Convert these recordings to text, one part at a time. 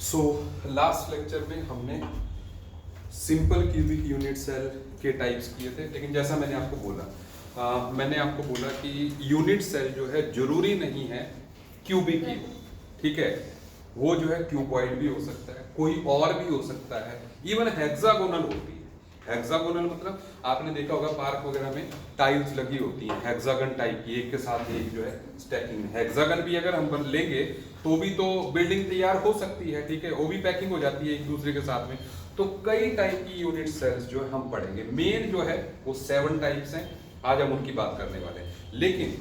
So last lecture में हमने simple cubic unit cell के टाइप्स किए थे, लेकिन जैसा मैंने आपको बोला कि यूनिट सेल जो है जरूरी नहीं है क्यूबिक ही हो, ठीक है। वो जो है क्यूबॉइड भी हो सकता है, कोई और भी हो सकता है, इवन हेक्सागोनल होती है। हेक्सागोनल मतलब आपने देखा होगा पार्क वगैरह में टाइल्स लगी होती हैं हेक्सागन टाइप की, एक के साथ एक जो है स्टैकिंग में। हेक्सागन भी अगर हम लेंगे तो भी तो बिल्डिंग तैयार हो सकती है, ठीक है, वो भी पैकिंग हो जाती है एक दूसरे के साथ में। तो कई टाइप की यूनिट सेल्स जो है हम पढ़ेंगे। मेन जो है वो 7 टाइप्स हैं, आज हम उनकी बात करने वाले हैं। लेकिन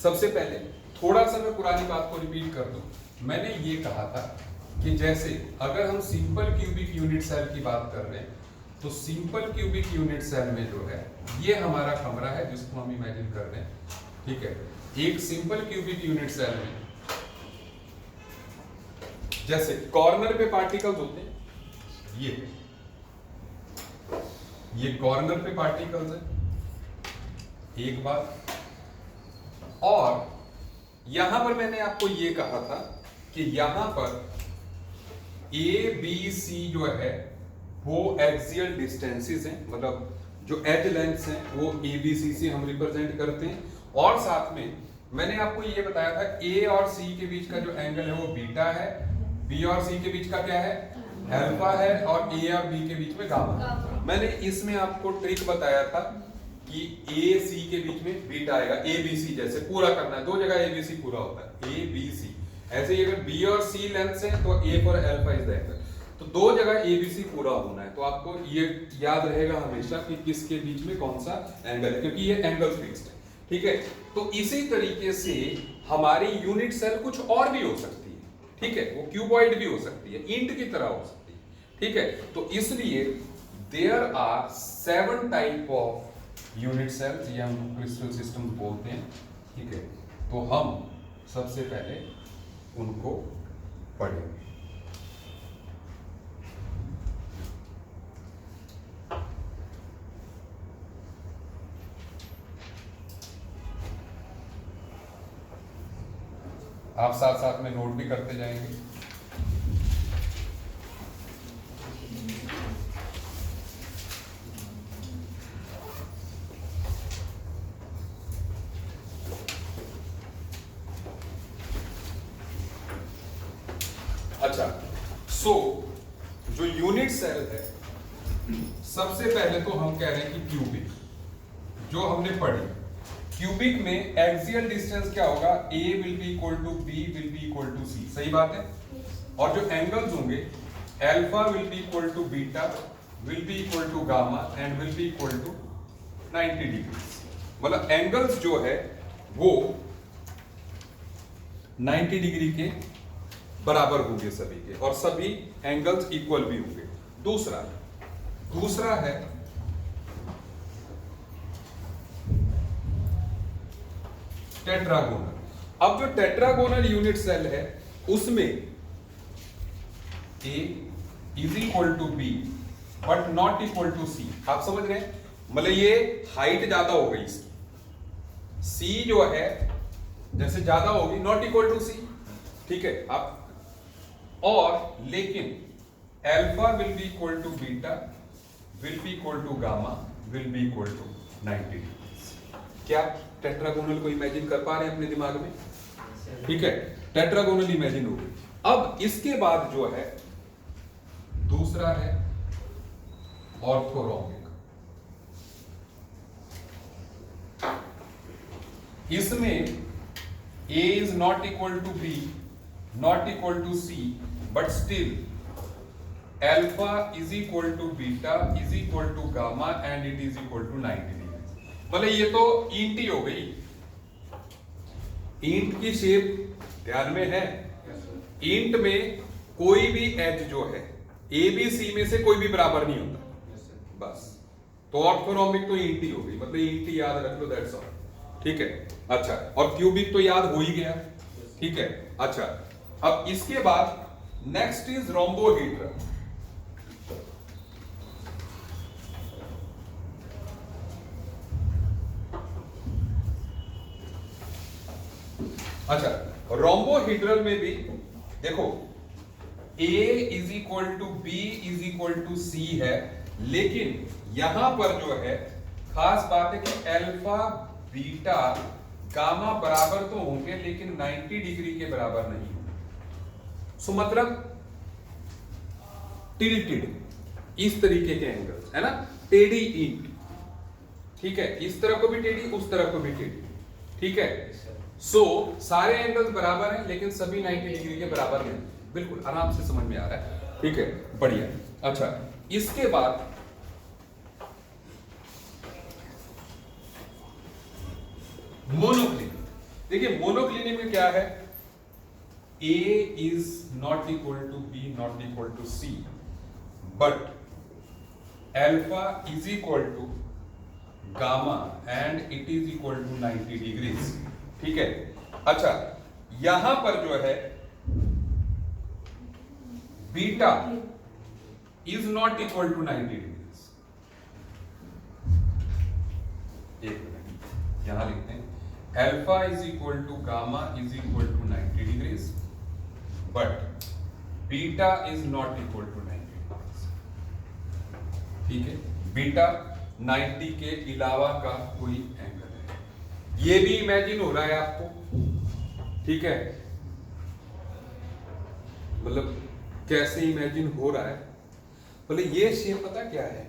सबसे पहले थोड़ा सा मैं पुरानी बात को रिपीट कर दूं। मैंने ये कहा था कि जैसे अगर हम सिंपल क्यूबिक यूनिट सेल की बात कर रहे हैं तो सिंपल क्यूबिक यूनिट सेल में जो है ये हमारा कमरा है जिसको हम इमेजिन कर रहे हैं, ठीक है। एक सिंपल क्यूबिक यूनिट सेल में जैसे कॉर्नर पे पार्टिकल्स होते हैं, ये कॉर्नर पे पार्टिकल्स है एक बात। और यहां पर मैंने आपको ये कहा था कि यहां पर ए बी सी जो है वो एक्सियल डिस्टेंसेस हैं, मतलब जो एज लेंथ्स हैं वो ए बी सी से हम रिप्रेजेंट करते हैं। और साथ में मैंने आपको ये बताया था ए और सी के बीच का जो एंगल है वो बीटा है, बी और सी के बीच का क्या है अल्फा है, और ए और बी के बीच में गामा। मैंने इसमें आपको ट्रिक बताया था कि ए सी के बीच में बीटा आएगा, ए बी सी जैसे पूरा करना है, 2 जगह ए बी सी पूरा होता है, ए बी सी। ऐसे ही अगर बी और सी लेंथ है तो A for alpha is the angle, तो 2 जगह ए बी सी पूरा होना है। तो आपको ये याद रहेगा हमेशा कि किसके बीच में कौन सा एंगल है, क्योंकि ये एंगल फिक्स्ड है, ठीक है। तो इसी तरीके से हमारी यूनिट सेल कुछ और भी हो सकती है, ठीक है, वो क्यूबॉइड भी हो सकती है, ईंट की तरह हो सकती है, ठीक है। तो इसलिए there are 7 type of unit sales, ये हम क्रिस्टल सिस्टम बोलते हैं, ठीक है। तो हम सबसे पहले उनको पढ़ेंगे। आप साथ साथ में नोट भी करते जाएंगे। अच्छा, सो जो यूनिट सेल है सबसे पहले तो हम कह रहे हैं कि क्यूबिक, जो हमने पढ़ी क्यूबिक में एक्सियल डिस्टेंस क्या होगा, a will be equal to b will be equal to c, सही बात है। और जो एंगल्स होंगे alpha will be equal to beta will be equal to gamma and will be equal to 90 degree. मतलब angles जो है वो 90 डिग्री के बराबर होंगे सभी के, और सभी एंगल्स इक्वल भी होंगे। दूसरा है टेट्रागोनल। अब जो टेट्रागोनल यूनिट सेल है उसमें a is equal to b but not equal to c. आप समझ रहे हैं, मतलब ये हाइट ज्यादा हो गई इसकी, सी जो है जैसे ज्यादा होगी नॉट इक्वल टू सी, ठीक है। आप और लेकिन alpha will be equal to beta will be equal to gamma will be equal to 90 degree. क्या टेट्रागोनल को इमेजिन कर पा रहे हैं अपने दिमाग में, ठीक है। टेट्रागोनल इमेजिन हो गई। अब इसके बाद जो है दूसरा है ऑर्थोरोम्बिक। इसमें a is not equal to b not equal to c but still alpha is equal to beta is equal to gamma and it is equal to 90 degree. मतलब ये तो ईंट ही हो गई, ईंट की शेप ध्यान में है। ईंट में कोई भी एज जो है ए बी सी में से कोई भी बराबर नहीं होता, बस। तो ऑर्थोरोम्बिक तो ईंट ही हो गई, मतलब ईंट ही याद रख लो, दैट्स ऑल, ठीक है। अच्छा, और क्यूबिक तो याद हो ही गया, ठीक है। अच्छा, अब इसके बाद नेक्स्ट इज रोम्बोहीड्रल। अच्छा, रोम्बोहीड्रल में भी देखो A is equal to b is equal to c है, लेकिन यहां पर जो है खास बात है कि अल्फा बीटा गामा बराबर तो होंगे लेकिन 90 डिग्री के बराबर नहीं होंगे। सो मतलब टिल्टेड इस तरीके के एंगल्स है ना, टेढ़ी ईंट, ठीक है, इस तरफ को भी टेढ़ी उस तरफ को भी टेढ़ी, ठीक है। सो सारे एंगल्स बराबर हैं लेकिन सभी 90 डिग्री के बराबर नहीं। बिल्कुल आराम से समझ में आ रहा है, ठीक है, बढ़िया। अच्छा, इसके बाद मोनोक्लिनी। देखिए मोनोक्लिनी में क्या है, A is not equal to B not equal to C, but alpha is equal to gamma and it is equal to 90 degrees, ठीक है। अच्छा, यहां पर जो है beta is not equal to 90 degrees। एक मिनट यहां लिखते हैं, alpha is equal to gamma is equal to 90 degrees, but beta is not equal to 90 degrees, ठीक है। बीटा 90 के अलावा का कोई एंगल है, ये भी इमेजिन हो रहा है आपको, ठीक है। मतलब कैसे इमेजिन हो रहा है, बोले ये शेप पता क्या है,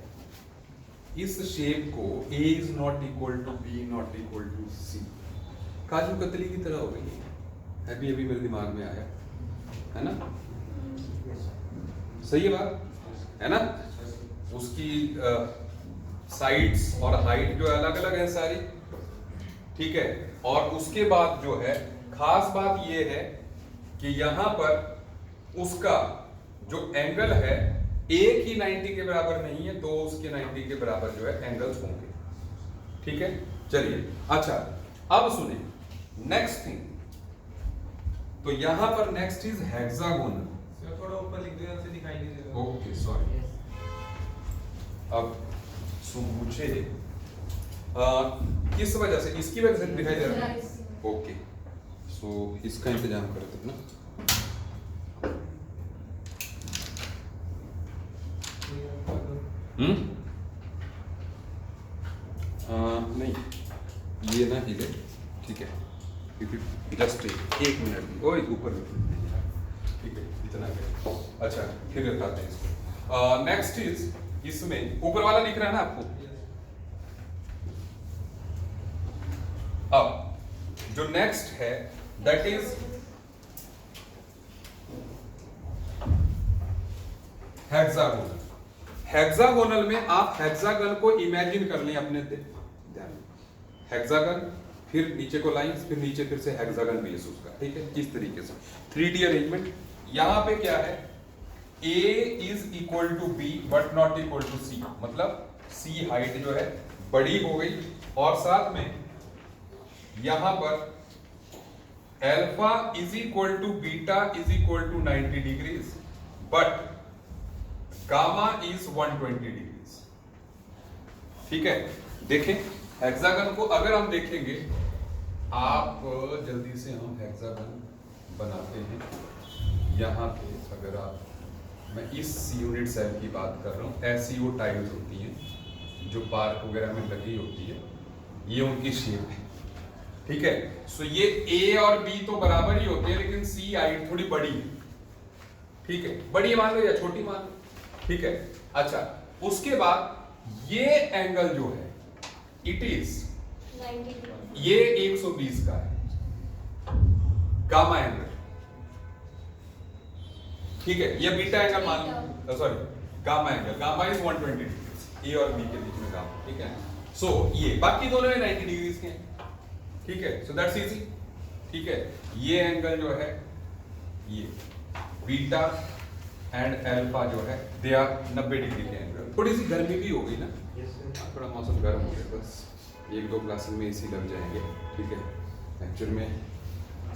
इस शेप को A is not equal to B not equal to C, kaju katli की तरह हो गई है, अभी अभी मेरे दिमाग में आया है ना, सही है बात है ना। उसकी साइड्स और हाइट जो अलग अलग है सारी, ठीक है। और उसके बाद जो है खास बात ये है कि यहां पर उसका जो एंगल है एक ही 90 के बराबर नहीं है, दो उसके 90 के बराबर जो है एंगल्स होंगे, ठीक है। चलिए अच्छा, अब सुने नेक्स्ट थिंग, तो यहां पर नेक्स्ट इज हेक्सागोनल। थोड़ा ऊपर लिख दो, यहाँ से दिखाई नहीं दे रहा। Okay sorry. अब मुझे किस वजह से, इसकी वजह से दिखाई दे रहा है, ओके। सो इसका इंतजाम करते हैं ना, नहीं ये ना हिले, ठीक है, क्योंकि जस्ट एक मिनट ओए ऊपर, ठीक है, इतना है। अच्छा फिर बताते हैं इसको। नेक्स्ट इज, इसमें ऊपर वाला दिख रहा है ना आपको, अब जो नेक्स्ट है दैट इज हेक्सागोनल। हेक्सागोनल में आप हेक्सागन को इमेजिन कर लें अपने ध्यान में, हेक्सागन फिर नीचे को लाइंस, फिर नीचे फिर से हेक्सागन बेस उसका, ठीक है, इस तरीके से 3D अरेंजमेंट। यहां पे क्या है, A is equal to B but not equal to C, मतलब C हाइट जो है बड़ी हो गई, और साथ में यहां पर alpha is equal to beta is equal to 90 degrees, but gamma is 120 degrees, ठीक है। देखें हेक्सागन को अगर हम देखेंगे, आप जल्दी से हम हेक्सागन बनाते हैं। यहाँ पे अगर आप, मैं इस यूनिट सेल की बात कर रहा हूँ, ऐसी वो टाइल्स होती हैं जो पार्क वगैरह में लगी होती है, ये उनकी शेप है, ठीक है। सो ये A और B तो बराबर ही होते हैं, लेकिन C हाइट थोड़ी बड़ी है, ठीक है, बड़ी मान लो या छोटी मान लो, ठीक है। अच्छा, उसके बाद ये एंगल जो है इट इज 90, ये 120 का है गामा एंगल, ठीक है। ये बीटा एंगल मान लो, sorry gamma angle, gamma is 120 degree, a और बी के बीच में गामा, ठीक है। सो ये बाकी दोनों 90 डिग्रीज के हैं, ठीक है। सो दैट्स इजी, ठीक है। ये एंगल जो है, ये बीटा एंड अल्फा जो है दे आर 90 डिग्री के एंगल। थोड़ी सी गर्मी भी हो गई ना, थोड़ा मौसम गर्म हो गया, बस एक दो क्लासेस में एसी लग जाएंगे, ठीक है। एक्चुअल में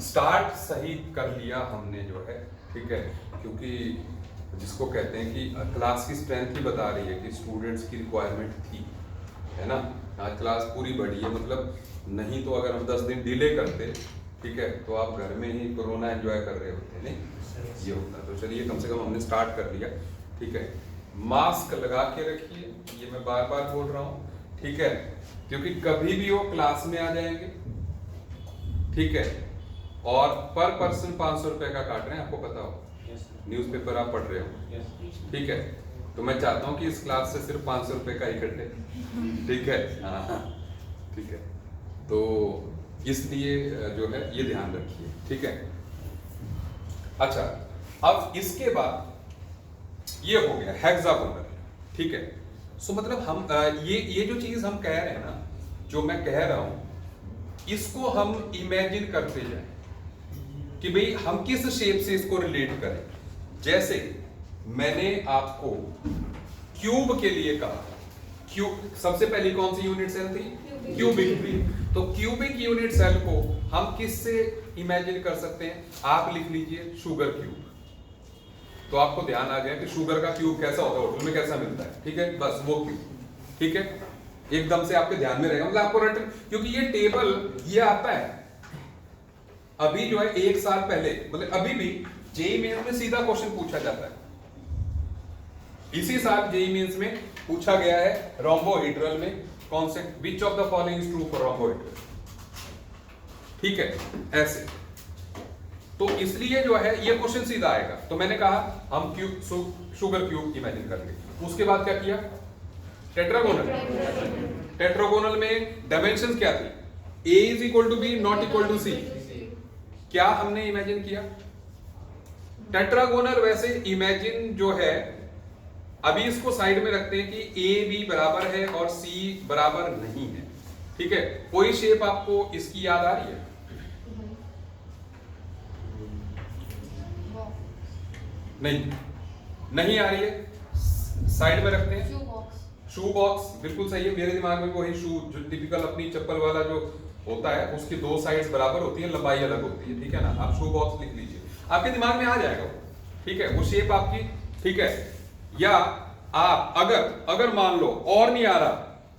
स्टार्ट सही कर लिया हमने जो है, ठीक है, क्योंकि जिसको कहते हैं कि क्लास की स्ट्रेंथ ही बता रही है कि स्टूडेंट्स की रिक्वायरमेंट थी, है ना। आज क्लास पूरी बढ़ी है, मतलब नहीं तो अगर हम 10 दिन डिले करते, ठीक है, तो आप घर में ही कोरोना एंजॉय कर रहे होते, नहीं। ये होता है। तो चलिए कम से कम हमने स्टार्ट कर लिया, ठीक है। मास्क लगा के रखिए, ये मैं बार बार बोल रहा हूँ, ठीक है, क्योंकि कभी भी वो क्लास में आ जाएंगे, ठीक है। और पर पर्सन 500 रुपए का काट रहे हैं, आपको पता हो, न्यूज़पेपर आप पढ़ रहे हो, ठीक है। तो मैं चाहता हूँ कि इस क्लास से सिर्फ 500 रुपए का ही कटे, ठीक है, हाँ, ठीक है। तो इसलिए जो है ये ध्यान रखिए, ठीक है। अच्छा, अब इसके बाद ये हो गया हेक्सागोनल, ठीक है। सो मतलब हम ये जो चीज हम कह रहे हैं ना, जो मैं कह रहा हूं, इसको हम इमेजिन करते जाएं कि भाई हम किस शेप से इसको रिलेट करें। जैसे मैंने आपको क्यूब के लिए कहा, क्यूब सबसे पहली कौन सी यूनिट सेल थी? क्यूबिक। तो क्यूबिक यूनिट सेल को हम किससे इमेजिन कर सकते हैं? आप लिख लीजिए शुगर क्यूब। तो आपको ध्यान आ गया कि शुगर का क्यूब कैसा होता है, होटल में कैसा मिलता है, ठीक है, बस वो क्यूब, ठीक है, एकदम से आपके ध्यान में रहेगा। मतलब आपको रटन, क्योंकि ये टेबल ये आता है अभी जो है 1 साल पहले, मतलब अभी भी जेईई मेंस में सीधा क्वेश्चन पूछा जाता है। इसी साल जेईई मेंस में पूछा गया है रोम्बोहेड्रल में कौन से, which of the following is true for rhombohedral, ठीक है, ऐसे। तो इसलिए जो है ये क्वेश्चन सीधा आएगा। तो मैंने कहा हम क्यूब, शुगर क्यूब इमेजिन करेंगे। उसके बाद क्या किया? टेट्रागोनल। टेट्रागोनल में डायमेंशंस क्या थी? a is equal to b, not equal to c. क्या हमने इमेजिन किया? टेट्रागोनल वैसे इमेजिन जो है, अभी इसको साइड में रखते हैं कि a b बराबर है और c बराबर नहीं है, ठीक है। कोई शेप आपको इसकी याद आ रही है? नहीं आ रही है, साइड में रखते हैं। शू बॉक्स बिल्कुल सही है, मेरे दिमाग में वही शू जो टिपिकल अपनी चप्पल वाला जो होता है, उसकी 2 साइड्स बराबर होती है, लंबाई अलग होती है, ठीक है ना। आप शू बॉक्स लिख लीजिए, आपके दिमाग में आ जाएगा वो, ठीक है, वो शेप आपकी, ठीक है। या आप अगर मान लो और नहीं आ रहा,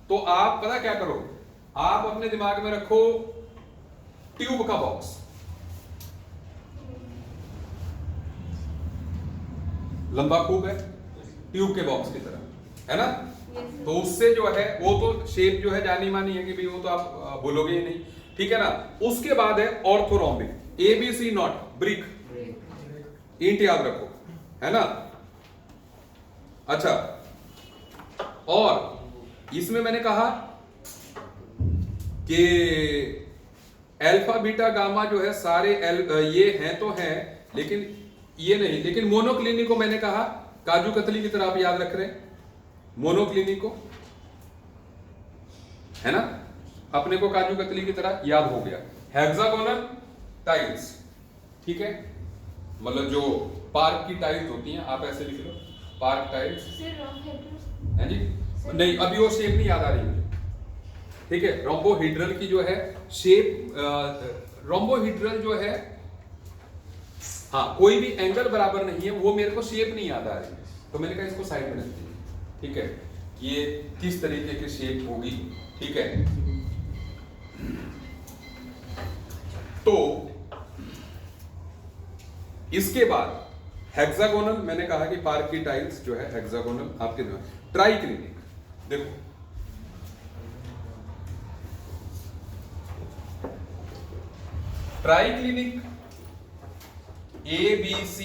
तो आप पता क्या करो, आप अपने दिमाग में रखो ट्यूब का बॉक्स, लंबा खूब है, ट्यूब के बॉक्स की तरह, है ना। तो उससे जो है वो तो शेप जो है जानी मानी है कि भाई वो तो आप बोलोगे ही नहीं, ठीक है ना। उसके बाद है ऑर्थोरोम्बिक, ABC नॉट, ब्रिक, ईंट याद रखो, है ना। अच्छा, और इसमें मैंने कहा कि अल्फा बीटा गामा जो है सारे ये हैं तो हैं, लेकिन ये नहीं, लेकिन मोनोक्लिनिक को मैंने कहा काजू कतली की तरह, आप याद रख रहे हैं मोनोक्लिनिक को, है ना, अपने को काजू कतली की तरह याद हो गया। हेक्सागोनल टाइल्स, ठीक है, मतलब जो पार्क की टाइल्स होती हैं, आप ऐसे लिख लो पार्क टाइल्स, है जी। नहीं, अभी वो शेप नहीं याद आ रही मुझे, ठीक है। रोम्बोहेड्रल की जो है शेप, रोम्बोहेड्रल जो है, हाँ, कोई भी एंगल बराबर नहीं है, वो मेरे को शेप नहीं याद आ रही, तो मैंने कहा इसको साइड में रखते हैं, ठीक है। ये किस तरीके की शेप होगी, ठीक है। तो इसके बाद हेक्सागोनल, मैंने कहा कि पार्क की टाइल्स जो है हेक्सागोनल आपके दिमाग। ट्राइक्लिनिक, देखो triclinic A B C,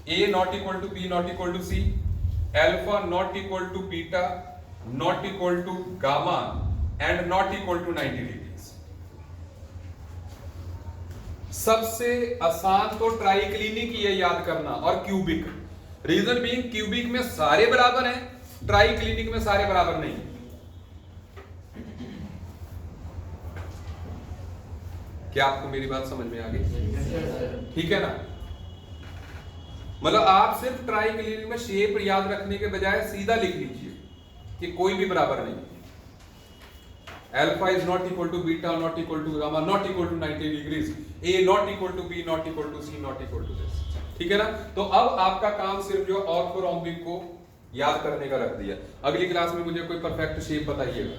A not equal to B not equal to C, alpha not equal to beta not equal to gamma and not equal to 90 degrees। सबसे आसान तो triclinic ही है याद करना, और क्यूबिक। रीजन बीइंग क्यूबिक में सारे बराबर हैं, ट्राइक्लिनिक में सारे बराबर नहीं। क्या आपको मेरी बात समझ में आ गई? ठीक है ना। मतलब आप सिर्फ ट्राइक्लिनिक में शेप याद रखने के बजाय सीधा लिख लीजिए कि कोई भी बराबर नहीं, alpha is not equal to beta not equal to gamma not equal to 90 degrees, a not equal to b not equal to c not equal to this, ठीक है ना। तो अब आपका काम सिर्फ जो ऑर्थोरोम्बिक को याद करने का रख दिया। अगली क्लास में मुझे कोई परफेक्ट शेप बताइएगा,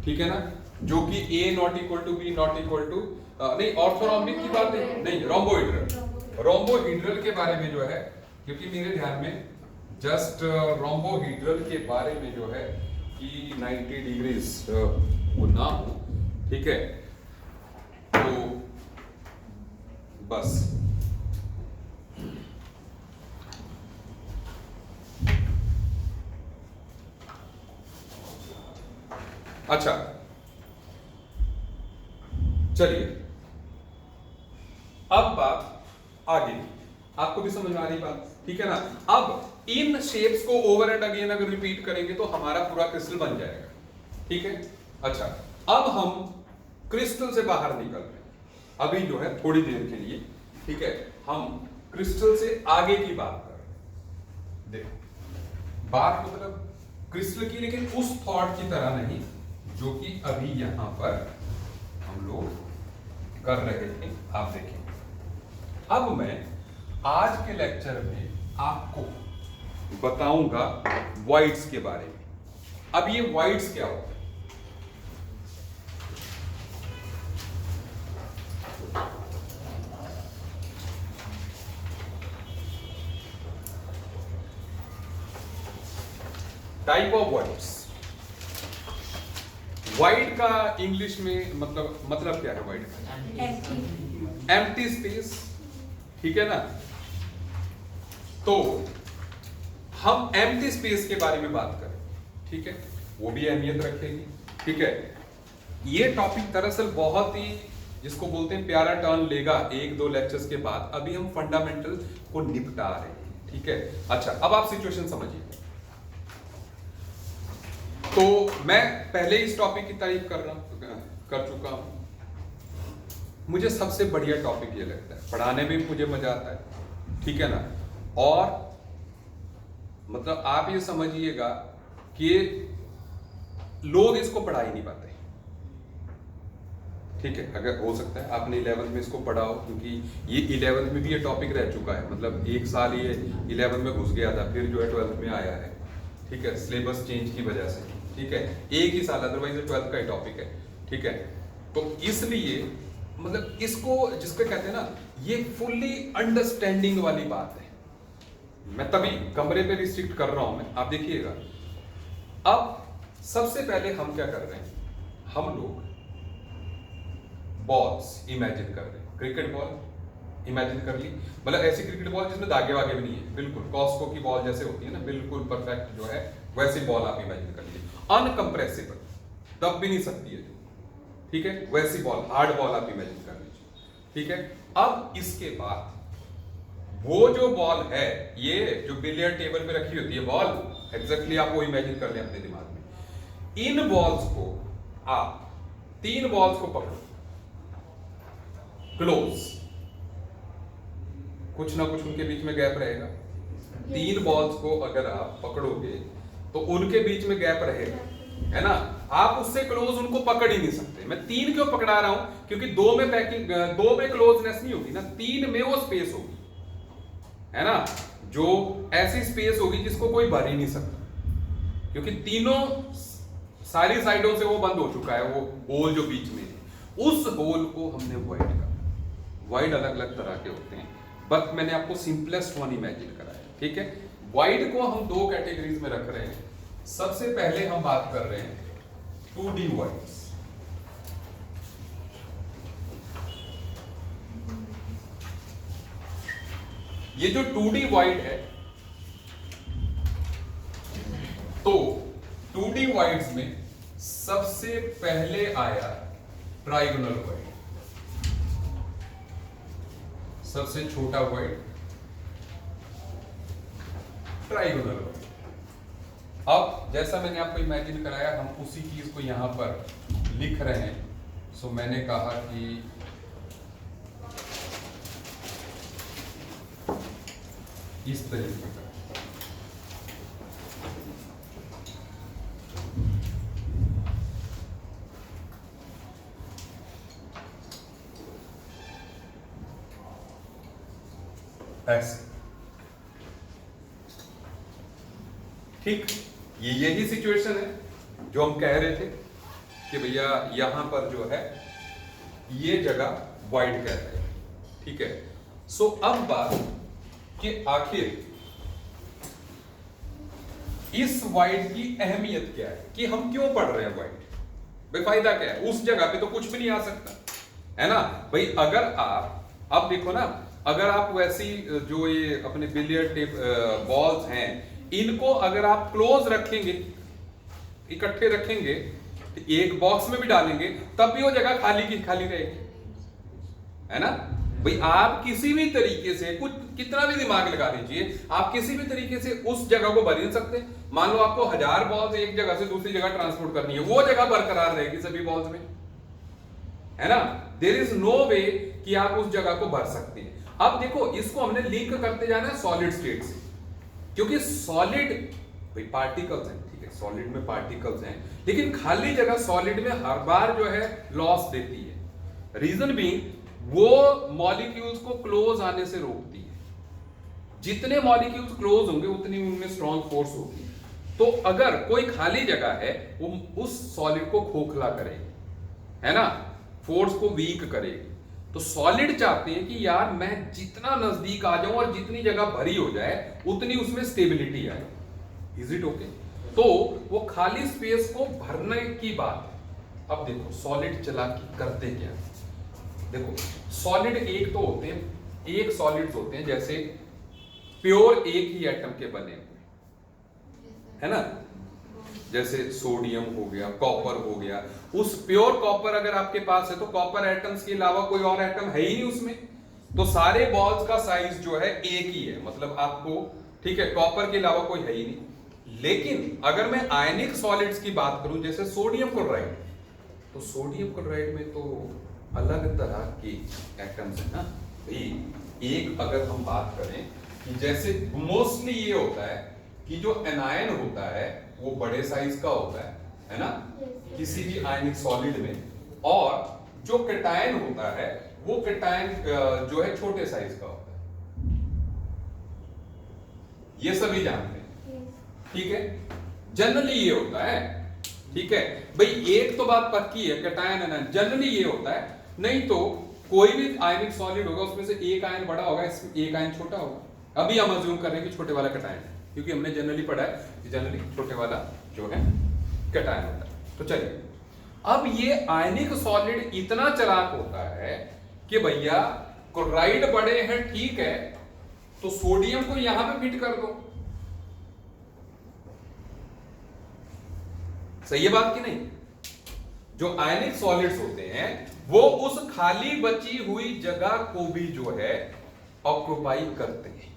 ठीक है ना, जो कि a not equal to b not equal to, नहीं ऑर्थोरोम्बिक की बात नहीं, रोम्बोहेड्रल, रोम्बोहीड्रल के बारे में जो है, क्योंकि मेरे ध्यान में जस्ट रोम्बोहीड्रल के बारे में जो है कि 90 डिग्रीज वो ना हो, ठीक है, तो बस अच्छा चलिए अब बात आगे, आपको भी समझ में आ रही बात, ठीक है ना। अब इन शेप्स को ओवर एंड अगेन अगर रिपीट करेंगे तो हमारा पूरा क्रिस्टल बन जाएगा, ठीक है। अच्छा अब हम क्रिस्टल से बाहर निकल रहे हैं अभी जो है थोड़ी देर के लिए, ठीक है। हम क्रिस्टल से आगे की बात कर रहे हैं। देखो बात मतलब क्रिस्टल की, लेकिन उस थॉट की तरह नहीं जो कि अभी यहां पर हम लोग कर रहे थे। आप देखें अब मैं आज के लेक्चर में आपको बताऊंगा वाइड्स के बारे में। अब ये वाइड्स क्या होता है? Type of wides. वाइड का इंग्लिश में मतलब क्या है वाइड का? एम्प्टी स्पेस, ठीक है ना। तो हम एम्प्टी स्पेस के बारे में बात करें, ठीक है, वो भी अहमियत रखेगी, ठीक है। ये टॉपिक दरअसल बहुत ही जिसको बोलते हैं प्यारा टर्न लेगा 1-2 लेक्चर्स के बाद। अभी हम फंडामेंटल को निपटा रहे हैं, ठीक है। अच्छा अब आप सिचुएशन समझिए। तो मैं पहले इस टॉपिक की तारीफ कर चुका हूं। मुझे सबसे बढ़िया टॉपिक ये लगता है, पढ़ाने में भी मुझे मजा आता है, ठीक है ना। और मतलब आप ये समझिएगा कि लोग इसको पढ़ा ही नहीं पाते, ठीक है। अगर हो सकता है आपने 11th में इसको पढ़ा हो, क्योंकि ये 11th में भी ये टॉपिक रह चुका है, मतलब एक साल ये 11th में घुस गया था, फिर जो है 12th में आया है, ठीक है, सिलेबस चेंज की वजह से, ठीक है। एक ही साल, अदरवाइज 12th का ही टॉपिक है, ठीक है। तो इसलिए मतलब इसको जिसको कहते हैं ना, ये फुल्ली अंडरस्टैंडिंग वाली बात है। मैं तभी कमरे पे रिस्ट्रिक्ट कर रहा हूं मैं, आप देखिएगा। अब सबसे पहले हम क्या कर रहे हैं, हम लोग बॉल्स इमेजिन कर रहे हैं। क्रिकेट बॉल इमेजिन कर ली, मतलब ऐसी क्रिकेट बॉल जिसमें धागे वागे भी नहीं है, बिल्कुल कॉस्को की बॉल जैसे होती है ना, बिल्कुल परफेक्ट जो है वैसी बॉल आप इमेजिन कर लीजिए, अनकंप्रेसिबल, दब भी नहीं सकती है, ठीक है, वैसी बॉल, हार्ड बॉल आप इमेजिन कर लीजिए, ठीक है। अब इसके बाद वो जो बॉल है, ये जो बिलियर्ड टेबल पे रखी होती है बॉल, एग्जैक्टली आप वो इमेजिन कर लें अपने दिमाग में। इन बॉल्स को आप 3 बॉल्स को पकड़ो क्लोज, कुछ ना कुछ उनके बीच में गैप रहेगा। 3 बॉल्स को अगर आप पकड़ोगे तो उनके बीच में गैप रहेगा, है ना। आप उससे क्लोज उनको पकड़ ही नहीं सकते। मैं 3 क्यों पकड़ा रहा हूं, क्योंकि 2 में पैकिंग, 2 में क्लोजनेस नहीं होगी ना, 3 में वो स्पेस होगी, है ना, जो ऐसी स्पेस होगी जिसको कोई भर ही नहीं सकता, क्योंकि तीनों सारी साइडों से वो बंद हो चुका है, वो होल जो बीच में है, उस होल को हमने वाइड करा। वाइड अलग अलग तरह के होते हैं, बट मैंने आपको सिंपलेस्ट वन इमेजिन कराया, ठीक है। वाइड को हम 2 कैटेगरीज में रख रहे हैं। सबसे पहले हम बात कर रहे हैं 2D वाइड्स। ये जो 2D वाइड है, तो 2D वाइड्स में सबसे पहले आया ट्राइगोनल वाइड, सबसे छोटा वाइड ट्राइगोनल वाइड। अब जैसा मैंने आपको इमेजिन कराया, हम उसी चीज को यहां पर लिख रहे हैं। सो मैंने कहा कि इस तरीके का ऐसे, ठीक। ये यही सिचुएशन है जो हम कह रहे थे कि भैया यहां पर जो है ये जगह वाइड कह रहे हैं, ठीक है। सो अब बात कि आखिर इस वाइड की अहमियत क्या है, कि हम क्यों पढ़ रहे हैं वाइड, भाई फायदा क्या है, उस जगह पे तो कुछ भी नहीं आ सकता है ना भाई। अगर आप अब देखो ना, अगर आप वैसी जो ये अपने बिलियर्ड टेप बॉल्स हैं, इनको अगर आप क्लोज रखेंगे, इकट्ठे रखेंगे, तो एक बॉक्स में भी डालेंगे तब भी वो जगह खाली की खाली रहेगी, है ना भाई। आप किसी भी तरीके से कुछ कितना भी दिमाग लगा लीजिए, आप किसी भी तरीके से उस जगह को भर नहीं सकते। मान लो आपको 1000 बॉल्स एक जगह से दूसरी जगह ट्रांसपोर्ट करनी है, वो जगह बरकरार रहेगी सभी बॉल्स में, है ना। देयर इज नो वे कि आप उस जगह को भर सकते हैं। अब देखो, इसको हमने लिंक करते जाना है सॉलिड स्टेट से, क्योंकि सॉलिड भाई पार्टिकल्स हैं, ठीक है, सॉलिड में पार्टिकल्स हैं, लेकिन खाली जगह सॉलिड में हर बार जो है लॉस देती है। रीजन बीइंग वो मॉलिक्यूल्स को क्लोज आने से रोकती है। जितने मॉलिक्यूल्स क्लोज होंगे उतनी उनमें स्ट्रॉन्ग फोर्स होगी। तो अगर कोई खाली जगह है, वो उस सॉलिड को खोखला करेगी, है ना, फोर्स को वीक करेगी। तो सॉलिड चाहते हैं कि यार मैं जितना नजदीक आ जाऊं और जितनी जगह भरी हो जाए उतनी उसमें स्टेबिलिटी आए। Is it okay? तो वो खाली स्पेस को भरने की बात है। अब देखो सॉलिड चालाकी करते क्या। देखो सॉलिड एक तो होते हैं, एक सॉलिड्स होते हैं जैसे प्योर एक ही एटम के बने हुए, है ना, जैसे सोडियम हो गया, कॉपर हो गया। उस प्योर कॉपर अगर आपके पास है तो कॉपर एटम्स के अलावा कोई और एटम है ही नहीं उसमें, तो सारे बॉल्स का साइज जो है एक ही है, मतलब आपको, ठीक है, कॉपर के अलावा कोई है ही नहीं। लेकिन अगर मैं आयनिक सॉलिड्स की बात करूं जैसे सोडियम क्लोराइड, तो सोडियम क्लोराइड में तो अलग तरह के एटम्स है ना भाई। एक अगर हम बात करें कि जैसे मोस्टली ये होता है कि जो एनायन होता है वो बड़े साइज का होता है ना, किसी भी आयनिक सॉलिड में, और जो कैटायन होता है वो कैटायन जो है छोटे साइज का होता है। ये सभी जानते हैं, ठीक है, जनरली ये होता है, ठीक है भाई। एक तो बात पक्की है, कैटायन एनायन जनरली ये होता है, नहीं तो कोई भी आयनिक सॉलिड होगा उसमें से एक आयन बड़ा होगा, एक आयन छोटा होगा। अभी हम अज्यूम कर रहे हैं कि छोटे वाला कैटायन है, क्योंकि हमने जनरली पढ़ा है कि जनरली छोटे वाला जो है कैटायन होता है। तो चलिए, अब ये आयनिक सॉलिड इतना चालाक होता है कि भैया क्लोराइड बड़े हैं, ठीक है, तो सोडियम को यहां पे फिट कर दो। सही है बात कि नहीं? जो आयनिक सॉलिड्स होते हैं वो उस खाली बची हुई जगह को भी जो है ऑक्युपाई करते हैं।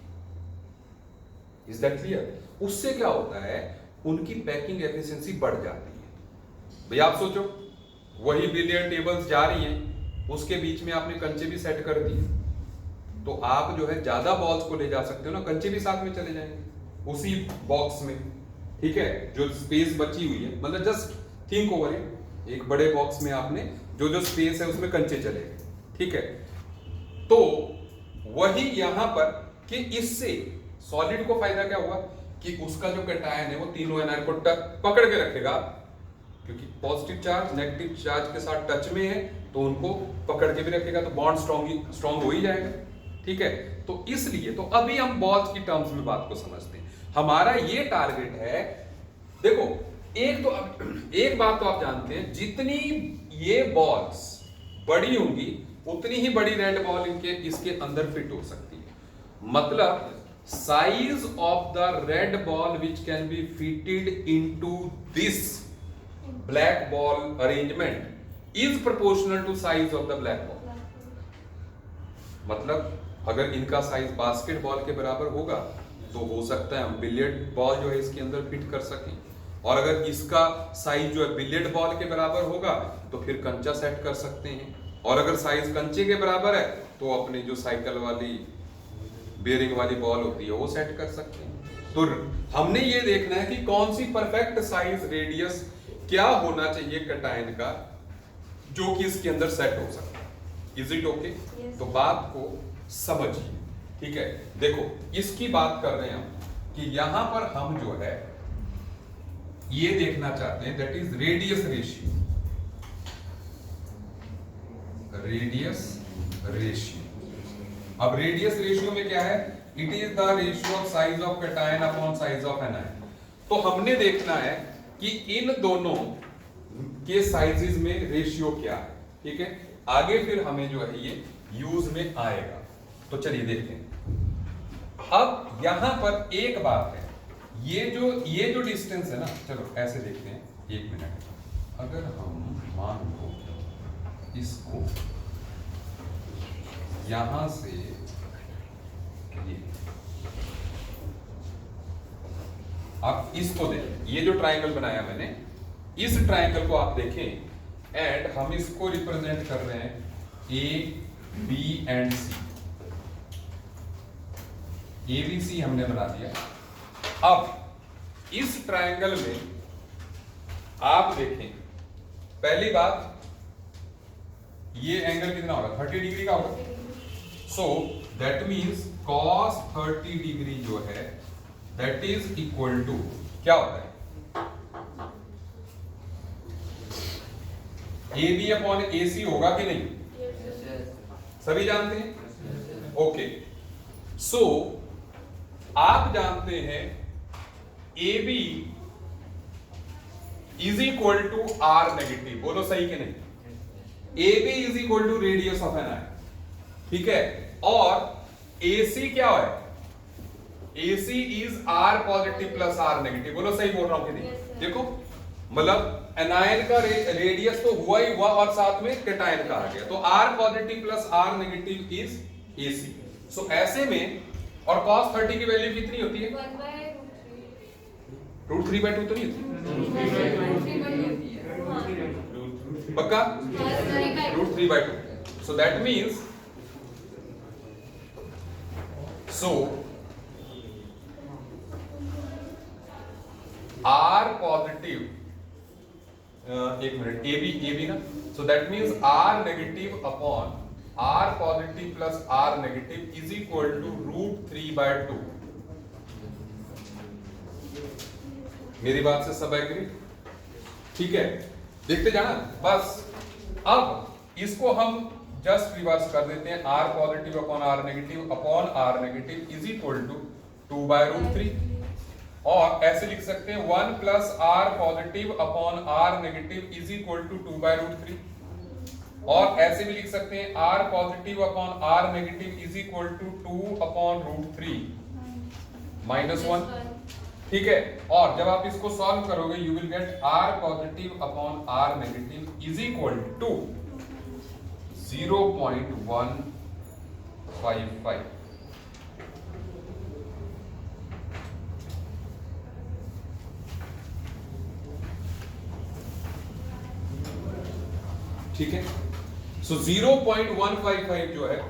Is that clear? उससे क्या होता है, उनकी पैकिंग एफिशिएंसी बढ़ जाती है। भैया आप सोचो, वही बिलियर्ड टेबल्स जा रही हैं, उसके बीच में आपने कंचे भी सेट कर दिए, तो आप जो है ज्यादा बॉल्स को ले जा सकते हो ना, कंचे भी साथ में चले जाएंगे उसी बॉक्स में, ठीक है, जो स्पेस बची हुई है। मतलब जस्ट थिंक ओवर इट, एक बड़े बॉक्स में आपने जो जो स्पेस है उसमें कंचे चले गए, ठीक है। तो वही यहां पर कि इससे सॉलिड को फायदा क्या हुआ कि उसका जो कैटायन है वो तीनों एनायन को पकड़ के रखेगा, क्योंकि पॉजिटिव चार्ज नेगेटिव चार्ज के साथ टच में है तो उनको पकड़ के भी रखेगा, तो बॉन्ड स्ट्रॉन्ग हो ही जाएगा, ठीक है। तो इसलिए तो अभी हम बॉल्स की टर्म्स में बात को समझते हैं। हमारा ये टारगेट है, देखो एक बात तो आप जानते हैं, जितनी ये बॉल्स बड़ी होंगी उतनी ही बड़ी रेड बॉल इसके अंदर फिट हो सकती है। मतलब size of the red ball which can be fitted into this black ball arrangement is proportional to size of the black ball. मतलब अगर इनका साइज बास्केटबॉल के बराबर होगा तो हो सकता है हम बिलियर्ड बॉल जो है इसके अंदर फिट कर सकें, और अगर इसका साइज जो है बिलियर्ड बॉल के बराबर होगा तो फिर कंचा सेट कर सकते हैं, और अगर साइज कंचे के बराबर है तो अपनी जो साइकिल वाली बेयरिंग वाली बॉल होती है वो सेट कर सकते हैं। तो हमने ये देखना है कि कौन सी परफेक्ट साइज रेडियस क्या होना चाहिए कैटायन का जो कि इसके अंदर सेट हो सकता है। Is it okay? तो बात को समझिए, ठीक है। देखो इसकी बात कर रहे हैं हम कि यहां पर हम जो है ये देखना चाहते हैं, that is radius ratio. Radius ratio अब रेडियस रेशियो में क्या है, it is the ratio of size of cation upon size of anion. तो हमने देखना है कि इन दोनों के साइजेस में रेशियो क्या है, ठीक है। आगे फिर हमें जो है ये यूज में आएगा। तो चलिए देखते हैं। अब यहां पर एक बात है, ये जो डिस्टेंस है ना, चलो ऐसे देखते हैं, एक मिनट। अगर हम मान लो इसको यहां से ये, आप इसको देखें, ये जो ट्रायंगल बनाया मैंने, इस ट्रायंगल को आप देखें एंड हम इसको रिप्रेजेंट कर रहे हैं a b and c. A b c हमने बना दिया। अब इस ट्रायंगल में आप देखें, पहली बात, ये एंगल कितना होगा, 30 डिग्री का होगा। सो दैट मींस cos 30 डिग्री जो है दैट इज इक्वल टू क्या होता है, ए बी अपॉन ए सी होगा कि नहीं? सभी जानते हैं? ओके। सो आप जानते हैं a B is equal to r negative, बोलो सही कि नहीं? A B is equal to radius of an anion, ठीक है। और ए सी क्या है, a c is r positive plus are negative, बोलो सही बोल रहा हूं कि नहीं? देखो मतलब एनायन का रेडियस तो हुआ ही हुआ और साथ में कैटायन का आ गया, तो r positive plus are negative is a c. So ऐसे में, और cos 30 की वैल्यू कितनी होती है? √3/2 तो नहीं होती? पक्का? √3/2। So that means, so r positive, एक मिनट, ए बी ना, so that means r negative upon r positive plus are negative is equal to √3/2। मेरी बात से सब एग्री? ठीक है, देखते जाना बस। अब इसको हम जस्ट रिवर्स कर देते हैं, R positive upon R negative is equal to 2/√3, और ऐसे लिख सकते हैं 1 plus R positive upon R negative is equal to 2/√3, और ऐसे भी लिख सकते हैं R positive upon R negative is equal to 2/√3 -1, ठीक है। और जब आप इसको सॉल्व करोगे you will get R positive upon R negative is equal to 0.155। ठीक है, सो 0.155 जो है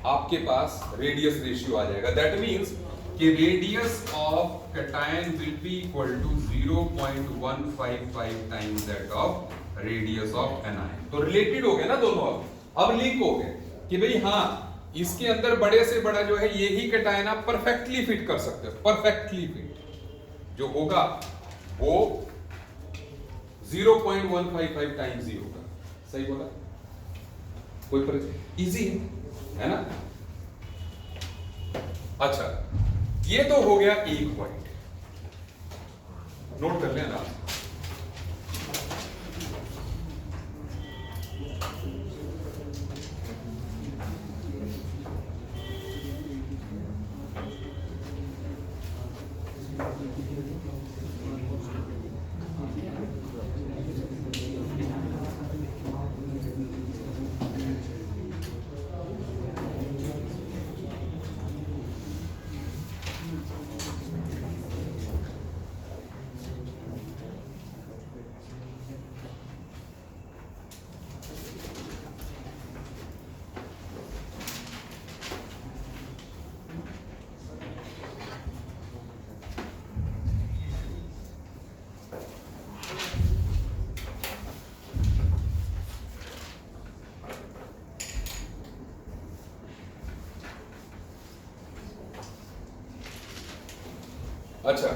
आपके पास रेडियस रेशियो आ जाएगा। दैट मींस कि radius of cation will be equal to 0.155 times that of radius of anion. तो रिलेटेड हो गए ना दोनों, अब लिंक हो गए कि भाई हाँ, इसके अंदर बड़े से बड़ा जो है यही कैटायन आप परफेक्टली फिट कर सकते हो। परफेक्टली फिट जो होगा वो 0.155 टाइम्स ही होगा। सही बोला? कोई परेशानी? इजी है ना? अच्छा, ये तो हो गया एक पॉइंट, नोट कर लेना। अच्छा,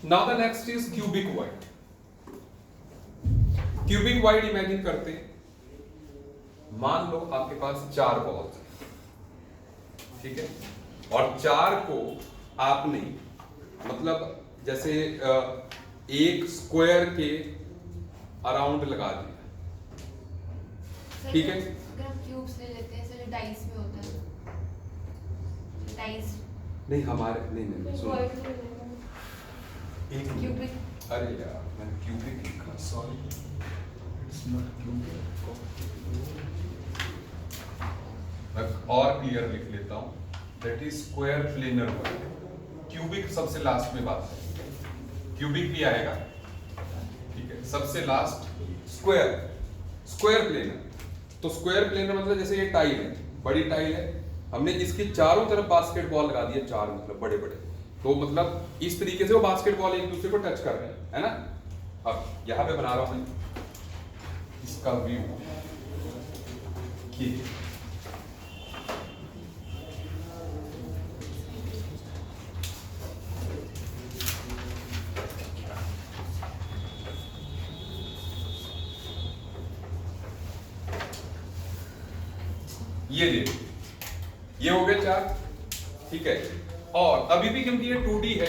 now the next is cubic wide. Cubic wide imagine करते हैं, मान लो आपके पास 4 बॉल्स हैं, ठीक है, और 4 को आपने मतलब जैसे एक स्क्वायर के अराउंड लगा दिया, ठीक है। अगर हम क्यूब्स ले लेते हैं जो डाइस में होता है, डाइस नहीं हमारे नहीं सुनो, एक क्यूबिक, अरे यार मैंने क्यूबिक लिखा, सॉरी इट्स नॉट क्यूबिक। मैं और क्लियर लिख लेता हूं, that is square planar word. Cubic सबसे लास्ट में बात है, क्यूबिक भी आएगा, ठीक है, सबसे लास्ट स्क्वायर, स्क्वायर प्लेनर। तो स्क्वायर प्लेनर मतलब जैसे ये टाइल है, बड़ी टाइल है, हमने इसके चारों तरफ बास्केटबॉल लगा दिए, 4 मतलब बड़े बड़े, तो मतलब इस तरीके से वो बास्केटबॉल एक दूसरे को टच कर रहे हैं, है ना। अब यहां पे बना रहा हूं मैं इसका व्यू कि ये देखो, ये हो गए 4, ठीक है। और अभी भी क्योंकि ये 2D है,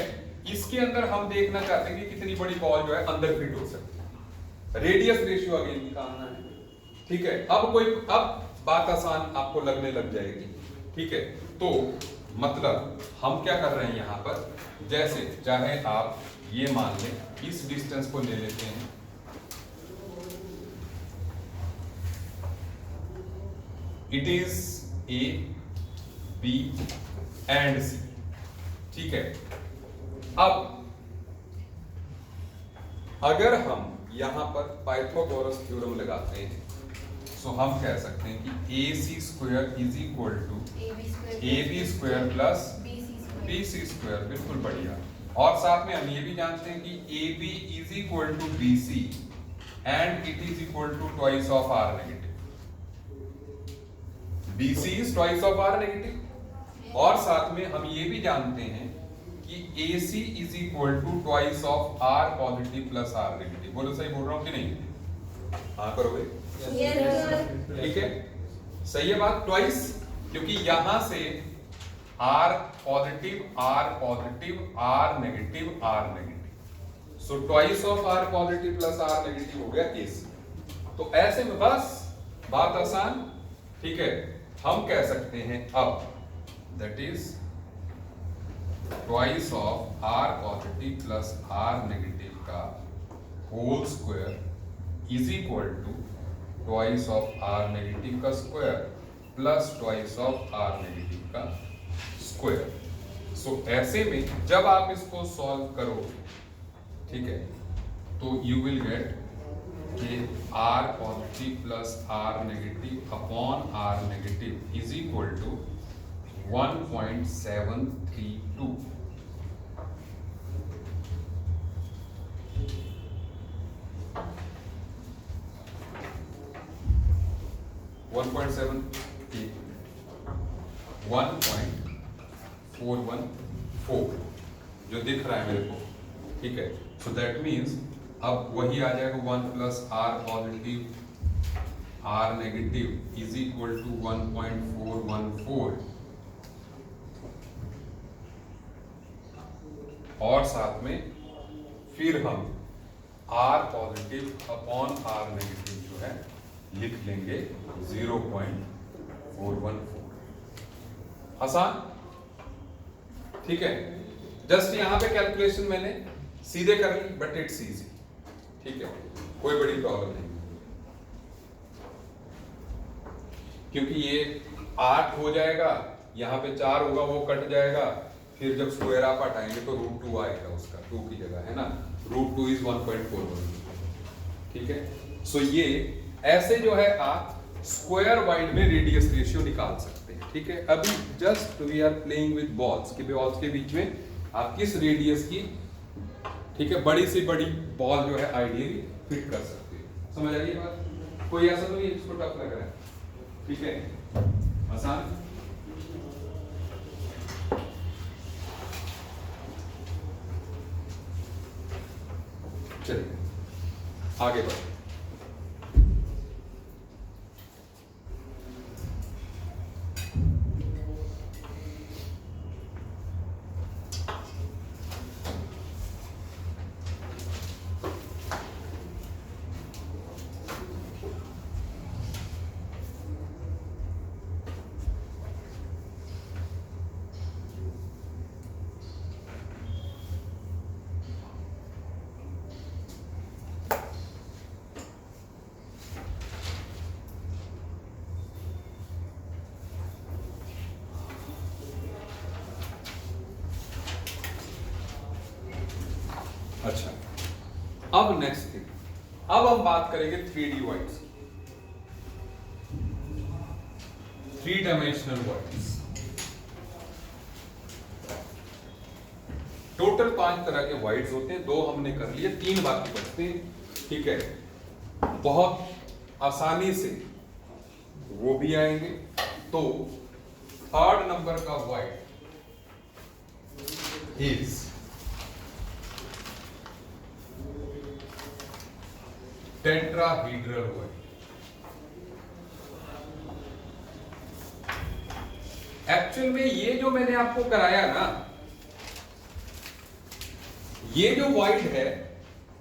इसके अंदर हम देखना चाहते हैं कि कितनी बड़ी बॉल जो है अंदर फिट हो सकती है। रेडियस रेशियो अगेन निकालना है, ठीक है। अब बात आसान आपको लगने लग जाएगी, ठीक है। तो मतलब हम क्या कर रहे हैं यहां पर, जैसे चाहे आप ये मान लें, इस डिस्टेंस को ले लेते हैं, it is a b and c, ठीक है। अब अगर हम यहां पर पाइथागोरस थ्योरम लगाते हैं, तो हम कह सकते हैं कि a c square is equal to a b square plus b c square, बिल्कुल बढ़िया। और साथ में हम ये भी जानते हैं कि A B is equal to B C and it is equal to twice of are negative. BC is twice of R negative, और साथ में हम ये भी जानते हैं कि AC is equal to twice of R positive plus R negative. बोलो सही बोल रहा हूँ कि नहीं? हाँ करोगे? ठीक है, सही है बात, ट्वाइस, क्योंकि यहां से R positive R negative R negative, so twice of R positive plus R negative हो गया AC। तो ऐसे में बस बात आसान, ठीक है। हम कह सकते हैं अब that is twice of R positive plus R negative का whole square is equal to twice of R negative का square plus twice of R negative का स्क्वायर। सो ऐसे में जब आप इसको सॉल्व करो, ठीक है, तो यू विल गेट कि R positive plus R negative upon R negative is equal to 1.732। One point seven 1.414 जो दिख रहा है मेरे को, ठीक है। सो दैट मीन्स अब वही आ जाएगा 1 plus R positive R negative is equal to 1.414, और साथ में फिर हम R positive upon R negative जो है लिख लेंगे 0.414। आसान, ठीक है। जस्ट यहां पे कैलकुलेशन मैंने सीधे कर ली, बट इट्स इजी, ठीक है, कोई बड़ी प्रॉब्लम नहीं, क्योंकि ये 8 हो जाएगा, यहाँ पे 4 होगा, वो कट जाएगा, फिर जब स्क्वायर आप हटाएंगे तो √2 आएगा उसका, 2 की जगह, है ना। √2 इज 1.41, ठीक है। सो ये ऐसे जो है आप स्क्वायर वाइड में रेडियस रेशियो निकाल सकते हैं, ठीक है। अभी just we are playing with balls, कि बॉल्स के बीच में आप किस रेडियस की, ठीक है, बड़ी से बड़ी बॉल जो है आइडियली फिट कर सकते हैं। समझ आ रही है बात? कोई ऐसा तो नहीं इसको टफ लग रहा है, ठीक है, आसान। चलिए आगे बढ़ते। अच्छा, अब नेक्स्ट थिंग, अब हम बात करेंगे 3D voids, 3 dimensional voids. Total 5 तरह के वॉइड्स होते हैं, 2 हमने कर लिए, 3 बाकी बचते हैं, ठीक है। बहुत आसानी से वो भी आएंगे। तो 3rd नंबर का void is tetrahedral void. Actual में ये जो मैंने आपको कराया ना, ये जो वॉइड है,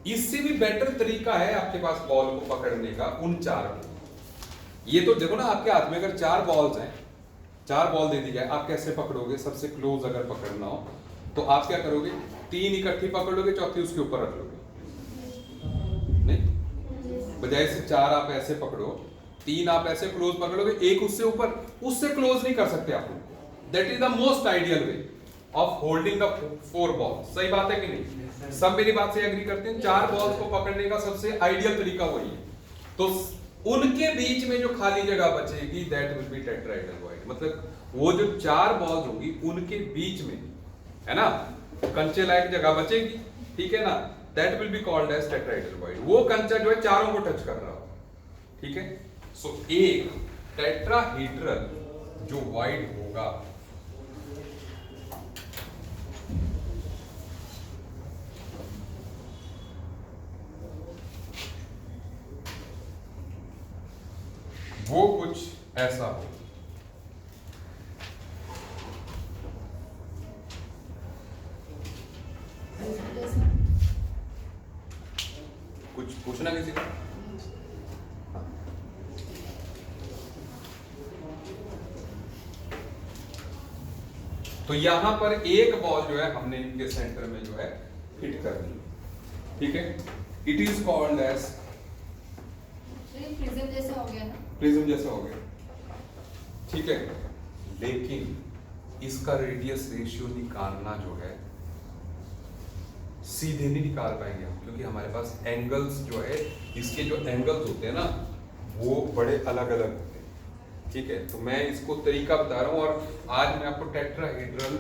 इससे भी बेटर तरीका है आपके पास बॉल को पकड़ने का, उन 4 को। ये तो देखो ना, आपके हाथ में अगर 4 बॉल्स हैं, 4 बॉल दे दी जाए, आप कैसे पकड़ोगे? सबसे क्लोज अगर पकड़ना हो तो आप क्या करोगे? 3 इकट्ठी पकड़ लोगे, चौथी उसके ऊपर रख लोगे, नहीं? बजाय से 4 आप ऐसे पकड़ो, 3 आप ऐसे क्लोज पकड़ोगे, एक उससे ऊपर, उससे क्लोज नहीं कर सकते आप उनको। That is the most ideal way of holding the 4 ball. सही बात है कि नहीं? सब मेरी बात से एग्री करते हैं? 4 बॉल्स को पकड़ने का सबसे आइडियल तरीका वही है। तो उनके बीच में जो खाली जगह बचेगी, that will B tetrahedral void. मतलब वो जो 4 बॉल्स होंगी, उनके बीच में, है ना, कंचे लायक जगह बचेगी, ठीक है ना, that will be called as tetrahedral void. वो कंचा जो है चारों को टच कर रहा हो, ठीक है। सो एक टेट्राहेड्रल जो वॉइड होगा, वो कुछ ऐसा हो। कुछ पूछना किसी का? तो यहां पर एक बॉल जो है हमने इनके सेंटर में जो है हिट कर दी, ठीक है। It is called as prism जैसा हो गया ना, प्रिज्म जैसा हो गया, ठीक है। लेकिन इसका रेडियस रेशियो निकालना जो है, सीधे नहीं निकाल पाएंगे हम, क्योंकि हमारे पास एंगल्स जो है, इसके जो एंगल्स होते हैं ना, वो बड़े अलग अलग होते हैं, ठीक है। तो मैं इसको तरीका बता रहा हूं, और आज मैं आपको टेट्राहेड्रल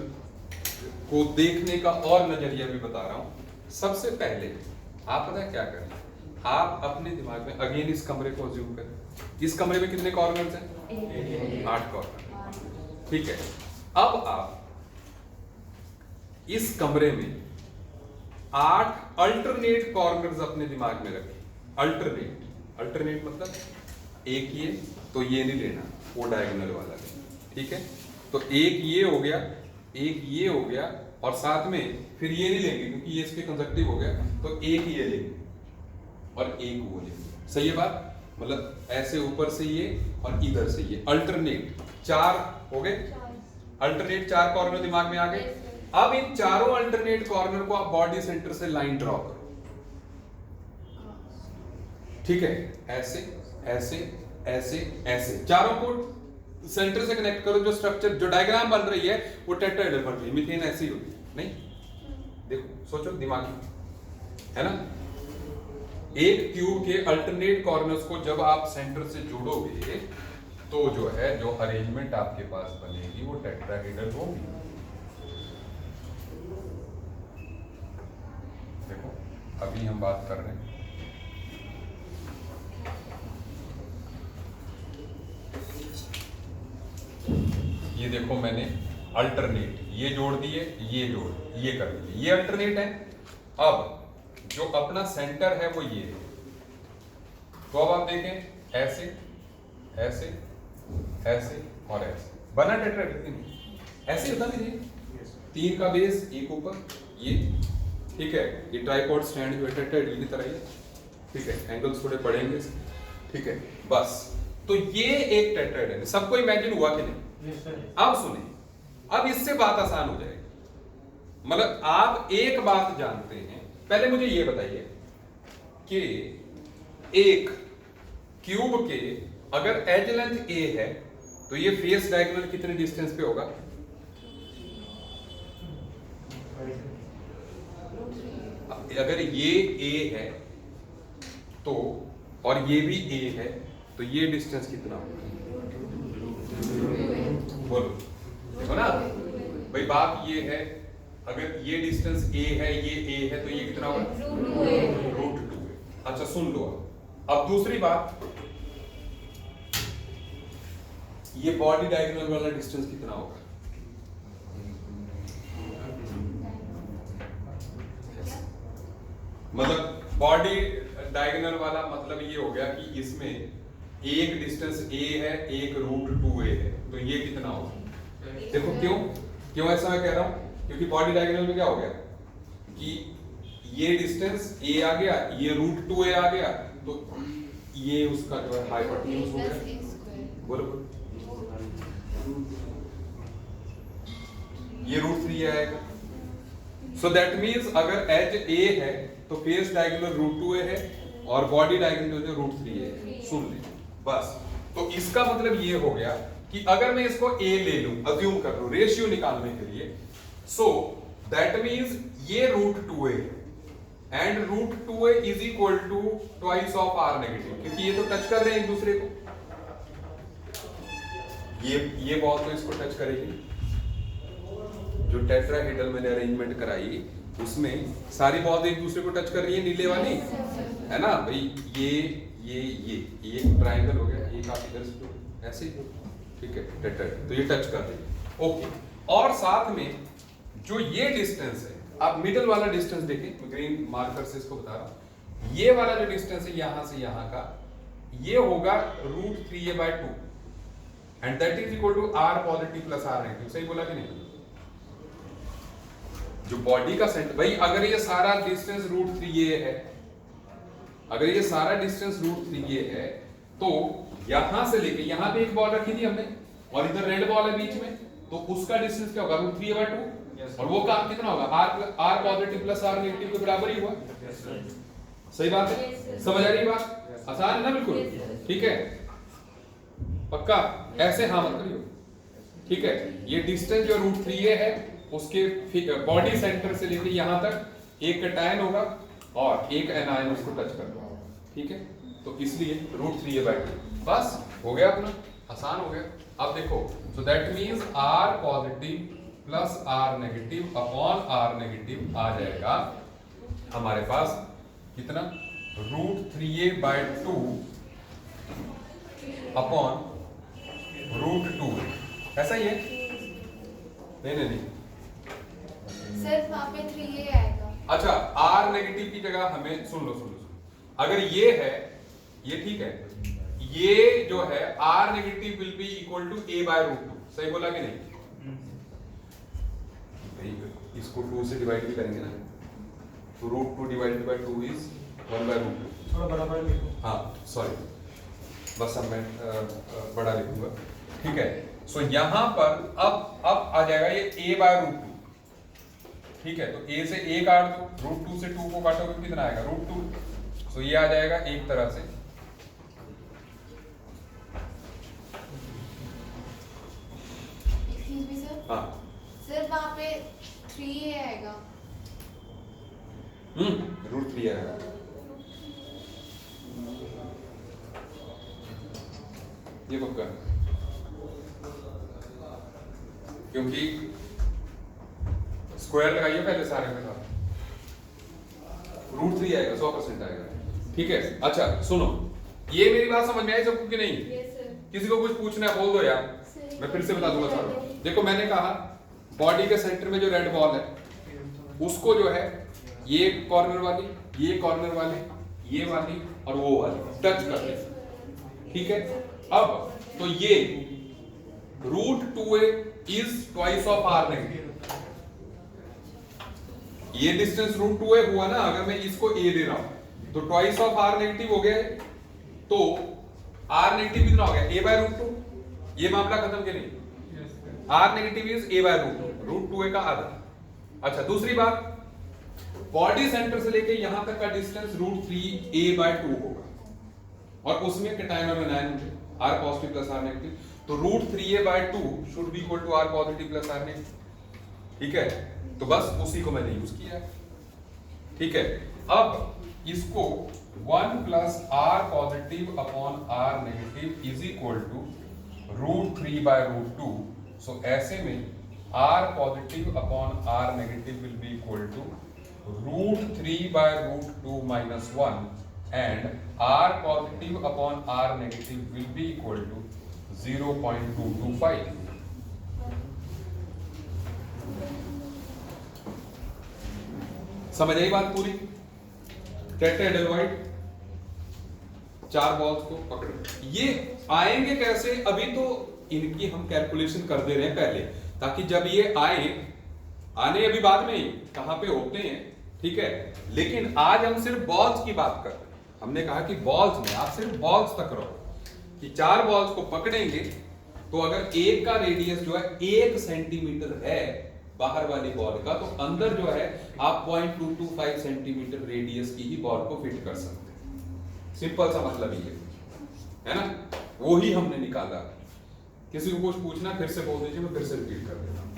को देखने का और नजरिया भी बता रहा हूं। सबसे पहले आप पता है क्या करें? आप अपने दिमाग में अगेन इस कमरे को अज्यूम करें। इस कमरे में कितने कॉर्नर्स हैं? 8 कॉर्नर, ठीक है। अब आप इस कमरे में 8 अल्टरनेट कॉर्नर्स अपने दिमाग में रखें। अल्टरनेट मतलब एक ये, तो ये नहीं लेना, वो डायगोनल वाला लेना, ठीक है। तो एक ये हो गया, एक ये हो गया, और साथ में फिर ये नहीं लेंगे क्योंकि ये इसके कंजक्टिव हो गया, तो एक ये लेंगे और एक वो लेंगे। सही है बात? मतलब ऐसे ऊपर से ये और इधर से ये, अल्टरनेट 4 हो गए। अल्टरनेट 4 कॉर्नर दिमाग में आ गए। अब इन चारों अल्टरनेट कॉर्नर को आप बॉडी सेंटर से लाइन ड्रॉ करो, ठीक है। ऐसे ऐसे ऐसे ऐसे चारों को सेंटर से कनेक्ट करो। जो स्ट्रक्चर, जो डायग्राम बन रही है, वो टेट्राहेड्रल बन रही है। मीथेन ऐसी होती है, नहीं? देखो, सोचो दिमाग में, है ना। एक ट्यूब के अल्टरनेट कॉर्नर्स को जब आप सेंटर से जोड़ोगे, तो जो है, जो अरेंजमेंट आपके पास बनेगी, वो टेट्राहेड्रल होगी। देखो, अभी हम बात कर रहे हैं, ये देखो, मैंने अल्टरनेट ये जोड़ दिए, ये कर दिए, ये अल्टरनेट है। अब जो अपना सेंटर है वो ये है। तो अब आप देखें, ऐसे ऐसे ऐसे और ऐसे बना टेट्राहेड्रल। ऐसे होता नहीं, 3 का बेस, एक ऊपर ये, ठीक है। ये ट्राइपॉड स्टैंड जो है टेट्राहेड्रल की तरह ही, ठीक है। एंगल्स थोड़े बढ़ेंगे, ठीक है, बस। तो ये एक टेट्राहेड्रल है। सबको इमेजिन हुआ कि नहीं? अब सुने, अब इससे बात आसान हो जाएगी। मतलब आप एक बात जानते हैं। पहले मुझे ये बताइए कि एक क्यूब के अगर एज लेंथ ए है, तो ये फेस डायगोनल कितने डिस्टेंस पे होगा? अगर ये A है तो और ये भी A है तो ये डिस्टेंस कितना होगा? बोलो, देखो ना भाई, बात ये है अगर ये डिस्टेंस A है, ये A है तो ये कितना होगा? √2 है। अच्छा सुन लो, अब दूसरी बात, ये बॉडी डायगोनल वाला डिस्टेंस कितना होगा? मतलब बॉडी डायगोनल वाला मतलब ये हो गया कि इसमें एक डिस्टेंस A है, एक √2A है, तो ये कितना होगा? देखो क्यों ऐसा मैं कह रहा हूं, क्योंकि बॉडी डायगोनल में क्या हो गया कि ये डिस्टेंस A आ गया, ये √2A आ गया, तो ये उसका जो है हाइपोटेन्यूज हो गया। बोलो ये √3 आएगा। सो दैट मींस अगर एज A है तो फेस डायगोनल √2A है और बॉडी डायगोनल जो √3A है। सुन ले बस, तो इसका मतलब ये हो गया कि अगर मैं इसको A ले लूं, अज्यूम कर लूं रेशियो निकालने के लिए, सो दैट मींस ये √2A and √2A is equal to twice of R negative, क्योंकि ये तो टच कर रहे हैं एक दूसरे को। ये बॉल तो इसको टच करेगी। जो टेट्राहेड्रल मैंने अरेंजमेंट कराई उसमें सारी बॉल एक दूसरे को टच कर रही है, नीले वाली है ना भाई। ये एक ट्रायंगल हो गया, एक आप इधर से ऐसे, ठीक है, टेट्राहेड्रल, तो ये टच कर रही है। ओके, और साथ में जो ये डिस्टेंस है, आप मिडल वाला डिस्टेंस देखें, ग्रीन मार्कर से इसको बता रहा हूं, ये वाला जो डिस्टेंस है यहां से यहां का, ये होगा √3A/2 and that is equal to R positive plus R negative. सही बोला कि नहीं? जो बॉडी का सेंटर, भाई अगर ये सारा डिस्टेंस √3A है, अगर ये सारा डिस्टेंस √3A है, तो यहां से लेके यहां पे एक बॉल रखी थी हमने और इधर रेड बॉल है बीच में, तो उसका डिस्टेंस क्या होगा? √3A/2 और वो काम कितना होगा? R positive plus R negative के बराबर ही हुआ। सही बात है? समझ आ रही बात? आसान है ना? बिल्कुल ठीक है, पक्का? ऐसे हाँ मत करियो, ठीक है। ये डिस्टेंस जो √3A है उसके बॉडी सेंटर से लेके यहां तक एक कैटायन होगा और एक एनायन उसको टच कर रहा होगा, ठीक है। तो इसलिए √3A/2 बस हो गया अपना, आसान हो गया। अब देखो, so that means R positive plus R negative upon R negative आ जाएगा हमारे पास कितना? √3A/2 upon √2। ऐसा ही है? नहीं, सिर्फ वहां पे 3A आएगा। अच्छा, R नेगेटिव की जगह हमें सुन लो, अगर ये है, ये ठीक है, ये जो है R negative will be equal to A/√2। सही बोला कि नहीं? इसको 2 से डिवाइड भी करेंगे ना, तो √2 डिवाइडेड बाय 2 इज 1/√2। थोड़ा बड़ा लिखो। हाँ सॉरी, बस अब मैं बड़ा लिखूंगा, ठीक है। सो यहां पर अब आ जाएगा ये A/√2, ठीक है। तो A से A काट दो, √2 से 2 को काटोगे कितना आएगा? √2। सो ये आ जाएगा एक तरह से एक्सक्यूज मी सर, हाँ, सिर्फ वहां पे 3A आएगा। √3 आएगा। ये पक्का, क्योंकि स्क्वायर लगाइए पहले सारे में साथ, √3 आएगा, 100% आएगा, ठीक है। अच्छा सुनो, ये मेरी बात समझ में आई सबको कि नहीं? किसी को कुछ पूछना है बोल दो यार, मैं फिर से बता दूंगा सारा। देखो मैंने कहा बॉडी के सेंटर में जो रेड बॉल है उसको जो है ये कॉर्नर वाली, ये कॉर्नर वाले, ये वाली और वो वाली टच कर ले, ठीक है। अब तो ये √2A is twice of R negative. ये डिस्टेंस √2A हुआ ना, अगर मैं इसको A दे रहा हूं तो ट्वाइस ऑफ R नेगेटिव हो गया है, तो R नेगेटिव कितना हो गया? A/√2। ये मामला खत्म के नहीं? R negative is A/√2, √2A का आधा। अच्छा दूसरी बात, बॉडी सेंटर से लेके यहां तक का डिस्टेंस √3A/2 होगा और उसमें कैटायन और एनायन होंगे, R positive plus R negative, तो √3A/2 should be equal to R positive plus R negative, ठीक है। तो बस उसी को मैंने यूज किया है, ठीक है, अब इसको 1 plus R positive upon R negative is equal to √3/√2। So ऐसे में R positive upon R negative will be equal to √3/√2 minus 1 and R positive upon R negative will be equal to 0.225. समझ आई बात पूरी? टेट्राहेड्रल चार balls को पकड़े, ये आएंगे कैसे? अभी तो इनकी हम कैलकुलेशन कर दे रहे हैं पहले, ताकि जब ये आने अभी बाद में ही कहां पे होते हैं, ठीक है। लेकिन आज हम सिर्फ बॉल्स की बात कर रहे हैं। हमने कहा कि बॉल्स में आप सिर्फ बॉल्स तक रहो, कि चार बॉल्स को पकड़ेंगे तो अगर एक का रेडियस जो है 1 सेंटीमीटर है बाहर वाली बॉल का, तो अंदर जो है आप 0.225 सेंटीमीटर रेडियस की ही बॉल को फिट कर सकते हैं। सिंपल सा मतलब ये है ना, वो ही हमने निकाला। किसी को कुछ पूछना फिर से बोल दीजिए, मैं फिर से रिपीट कर देता हूं।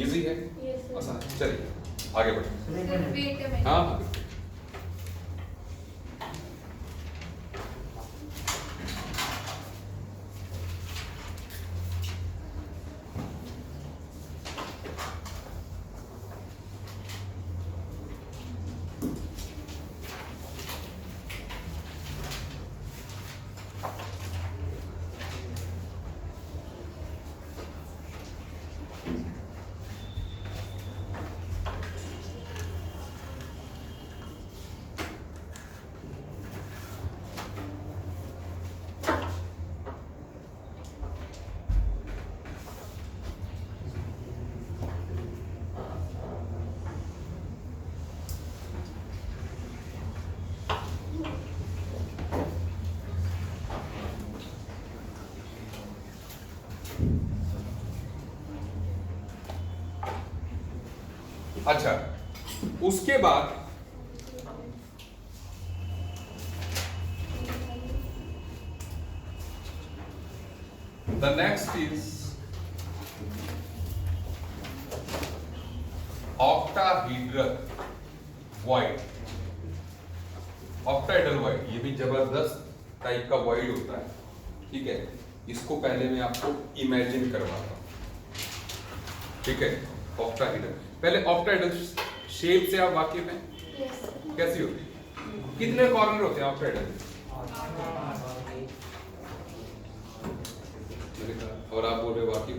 इजी है, आसान। चलिए आगे बढ़े। हाँ, अच्छा, उसके बाद the next is octahedral void. Octahedral void ये भी जबरदस्त टाइप का वॉइड होता है, ठीक है। इसको पहले मैं आपको इमेजिन करवाता हूं, ठीक है। ऑक्टाहेड्रल, पहले ऑक्टाहेड्रल शेप से आप वाकिफ हैं? कैसी होती है? कितने कॉर्नर होते हैं ऑक्टाहेड्रल? और आप बोल रहे वाकिफ?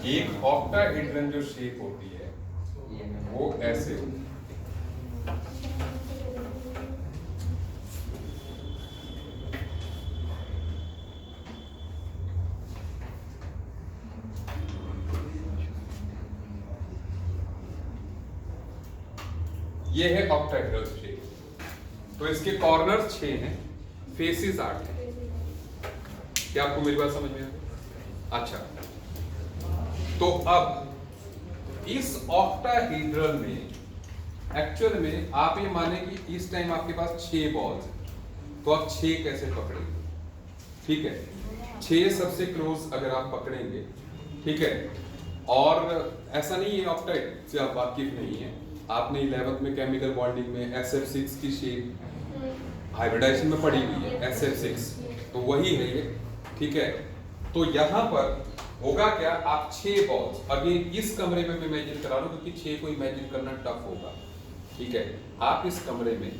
एक ऑक्टाहेड्रल जो शेप होती है वो ऐसे होती है। ये है ऑक्टाहेड्रल शेप। तो इसके कॉर्नर्स 6 हैं, फेसेस 8 हैं। क्या आपको मेरी बात समझ में आ? अच्छा, तो अब इस ऑक्टाहेड्रल में एक्चुअल में आप ये माने कि इस टाइम आपके पास 6 बॉल्स हैं, तो आप 6 कैसे पकड़ेंगे? ठीक है, 6 सबसे क्लोज अगर आप पकड़ेंगे, ठीक है। और ऐसा नहीं है ऑक्टाहेड्रल से आप वाकिफ नहीं है, आपने 11th में केमिकल बॉन्डिंग में SF6 की शेप हाइब्रिडाइजेशन में पढ़ी हुई है, SF6, तो वही है ये, ठीक है। तो यहां पर होगा क्या, आप 6 बॉल्स अगेन इस कमरे में मैं इमेजिन करा रहा हूं, क्योंकि 6 को इमेजिन करना टफ होगा, ठीक है। आप इस कमरे में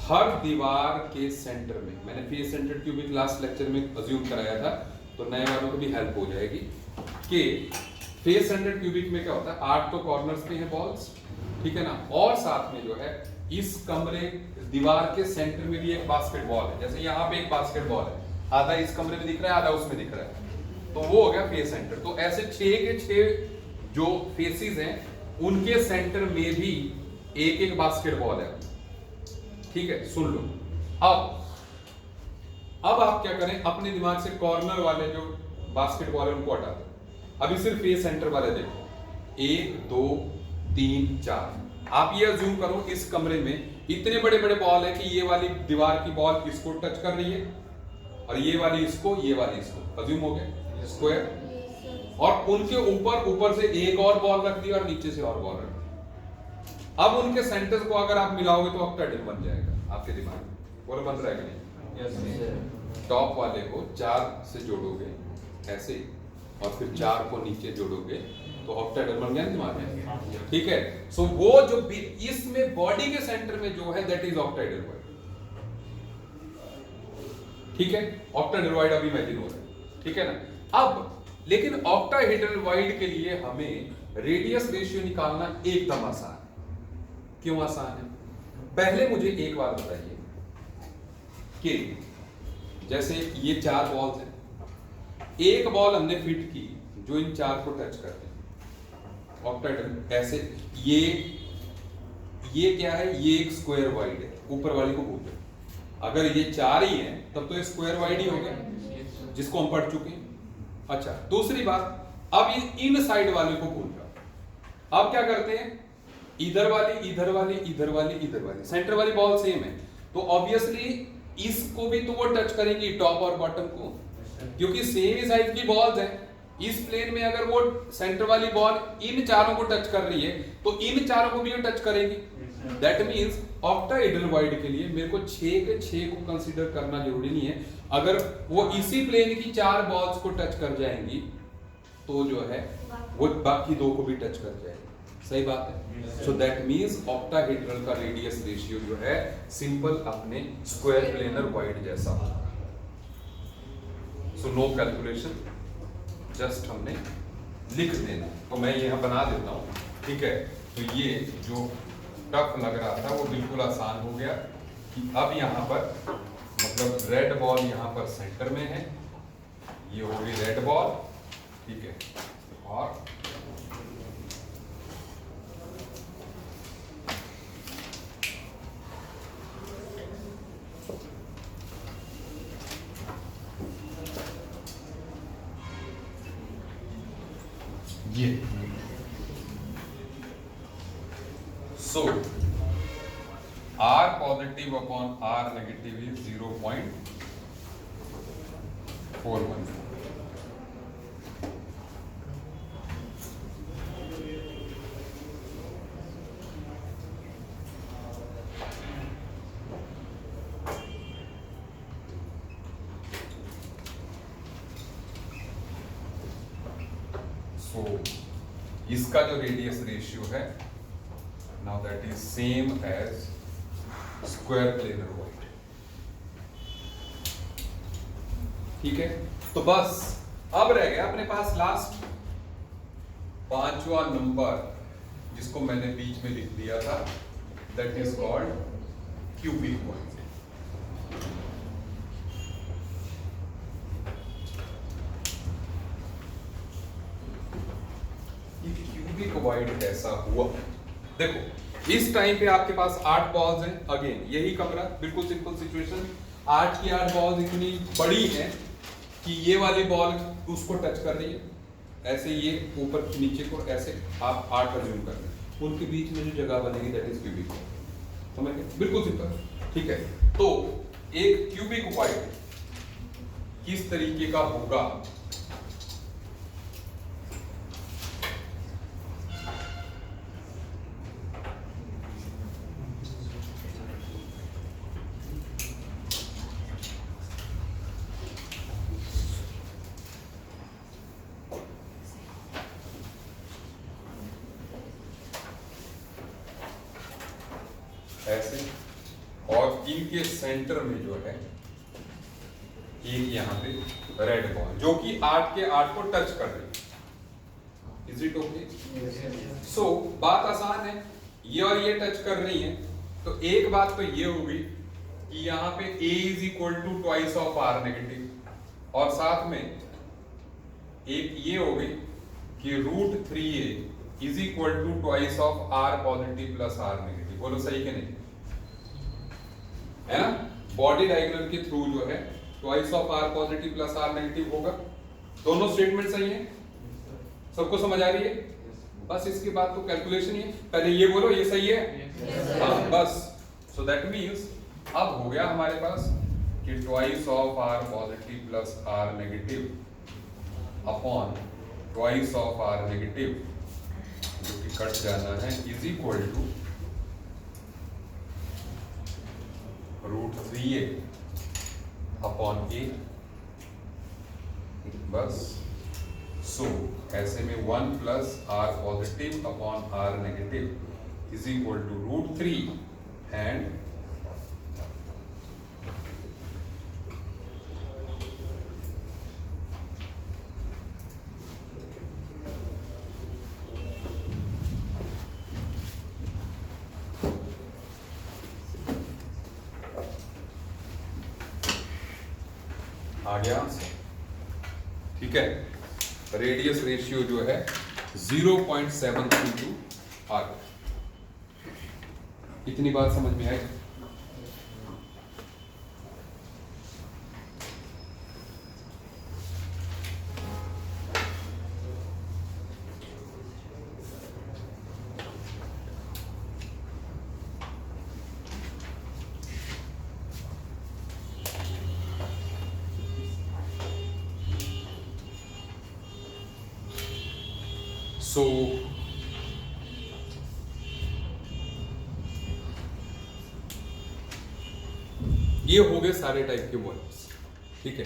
हर दीवार के सेंटर में, मैंने face centred cubic last lecture में अज्यूम कराया था, तो नए वालों को भी हेल्प हो जाएगी कि फेस सेंटर्ड क्यूबिक में क्या होता है, 8 तो कॉर्नर्स पे हैं बॉल्स, ठीक है ना। और साथ में जो है इस कमरे दीवार के सेंटर में भी एक बास्केटबॉल है, जैसे यहाँ पे एक बास्केटबॉल है, आधा इस कमरे में दिख रहा है, आधा उसमें दिख रहा है, तो वो हो गया फेस सेंटर। तो ऐसे 6 के 6 जो फेसेस हैं उनके सेंटर में भी एक एक बास्केटबॉल है, ठीक है। सुन लो, अब आप क्या करें, अपने दिमाग से कॉर्नर वाले जो बास्केटबॉल है उनको हटा दो, अभी सिर्फ फेस सेंटर वाले देखो, 1 2 3 4। आप ये अज्यूम करो इस कमरे में इतने बड़े बड़े बॉल है कि ये वाली दीवार की बॉल इसको टच कर रही है और ये वाली इसको, ये वाली इसको, अज्यूम हो गया स्क्वायर, और उनके ऊपर से एक और बॉल रख दी और नीचे से और बॉल रख दी। अब उनके सेंटर्स को अगर आप मिलाओगे तो ऑक्टाहेड्रल बन जाएगा आपके दिमाग में। बोलो बन रहा है कि नहीं? टॉप वाले को 4 से जोड़ोगे ऐसे और फिर 4 को नीचे जोड़ोगे तो ऑक्टाहेड्रल बन गया दिमाग में। ठीक है, सो वो जो इसमें बॉडी के सेंटर में जो है दैट इज ऑक्टाहेड्रल वाइड। ठीक है, ऑक्टाहेड्रल वाइड अब इमेजिन हो रहा है। ठीक है ना? अब लेकिन ऑक्टाहेड्रल वाइड के लिए हमें रेडियस रेशियो निकालना एकदम आसान है। क्यों आसान है? पहले मुझे एक बात बताइए कि जैसे ये 4 बॉल्स हैं, एक बॉल हमने फिट की जो इन 4 को टच करते हैं ऑक्टाहेड्रल ऐसे। ये क्या है? ये एक स्क्वायर वाइड है। ऊपर वाली को भूल जाओ, अगर ये 4 ही है तब तो ये स्क्वायर वाइड ही हो गया जिसको हम पढ़ चुके हैं। अच्छा, दूसरी बात, अब इन साइड वाले को भूल जाओ। अब क्या करते हैं? इधर वाली इधर वाली इधर वाली इधर वाली, सेंटर वाली बॉल सेम है तो ऑब्वियसली इसको भी तो वो टच करेंगी टॉप और बॉटम को, क्योंकि सेम ही साइज की बॉल्स हैं। इस प्लेन में अगर वो सेंटर वाली बॉल इन 4 को टच कर रही है तो इन 4 को भी टच करेगी। दैट मींस ऑक्टाहेड्रल वाइड के लिए मेरे को 6 के 6 को कंसीडर करना जरूरी नहीं है। अगर वो इसी प्लेन की 4 बॉल्स को टच कर जाएंगी तो जो है वो बाकी 2 को भी टच कर जाएगी। सही बात है? सो दैट मींस ऑक्टाहेड्रल का रेडियस रेशियो जो है सिंपल अपने स्क्वायर प्लेनर वाइड जैसा होगा। सो नो कैलकुलेशन, जस्ट हमने लिख देना। तो मैं यहां बना देता हूं। ठीक है, तो ये जो टफ लग रहा था वो बिल्कुल आसान हो गया कि अब यहां पर मतलब रेड बॉल यहां पर सेंटर में है, ये हो गई रेड बॉल। ठीक है, और ये so R positive upon R negative is 0.414। So इसका जो रेडियस रेशियो है now that is same as square planar void. ठीक है, तो बस अब रह गया अपने पास लास्ट 5वां नंबर जिसको मैंने बीच में लिख दिया था, that is called cubic wide. Cubic wide कैसा हुआ? देखो इस टाइम पे आपके पास 8 बॉल्स हैं। अगेन यही कमरा, बिल्कुल सिंपल सिचुएशन। 8 की 8 बॉल्स इतनी बड़ी हैं कि ये वाली बॉल उसको टच कर रही है ऐसे, ये ऊपर नीचे को ऐसे आप 8 अज्यूम कर रहे हैं। उनके बीच में जो जगह बनेगी दैट इज क्यूबिक वाइड। समझ गए? बिल्कुल सिंपल। ठीक है, तो एक क्यूबिक वाइड किस तरीके का होगा? ऐसे, और इनके सेंटर में जो है एक यहाँ पे रेड बॉल जो कि 8 के 8 को टच कर रही है। Is it okay? सो बात आसान है, ये और ये टच कर रही है तो एक बात तो ये होगी कि यहाँ पे a is equal to twice of are negative, और साथ में एक ये हो गई कि √3a is equal to twice of are positive plus are negative. बोलो सही के नहीं? है ना? बॉडी डायग्राम के थ्रू जो है twice of are positive plus are negative होगा। दोनों स्टेटमेंट सही है? सबको समझ आ रही है? बस इसके बाद तो कैलकुलेशन ही है। पहले ये बोलो ये सही है? हाँ बस। सो दैट मीन्स अब हो गया हमारे पास कि twice of are positive plus are negative upon twice of are negative जो कि कट जाना है is equal to √3a upon a। बस सो ऐसे में 1 plus r positive upon r negative is equal to √3 and आ गया आंसर। ठीक है, रेडियस रेशियो जो है 0.732 आ गया। इतनी बात समझ में आई? सो ये हो गए सारे टाइप के वर्ड्स। ठीक है,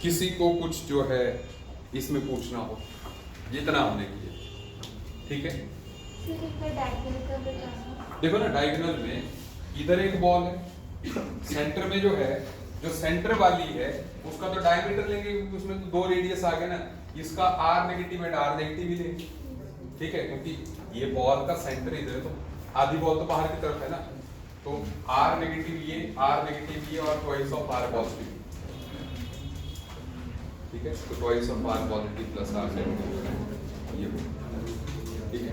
किसी को कुछ जो है इसमें पूछना हो, जितना हमने किया। ठीक है, देखो ना डायगोनल में इधर एक बॉल है, सेंटर में जो है, जो सेंटर वाली है उसका तो डायमीटर लेंगे क्योंकि उसमें तो 2 रेडियस आ गए ना, इसका r negative and r negative ही लेंगे। ठीक है, क्योंकि ये बॉल का सेंटर इधर है तो आधी बॉल तो बाहर की तरफ है ना, तो r नेगेटिव ये और ट्वाइस ऑफ r पॉजिटिव। ठीक है, तो twice of r positive plus r negative ये हो। ठीक है,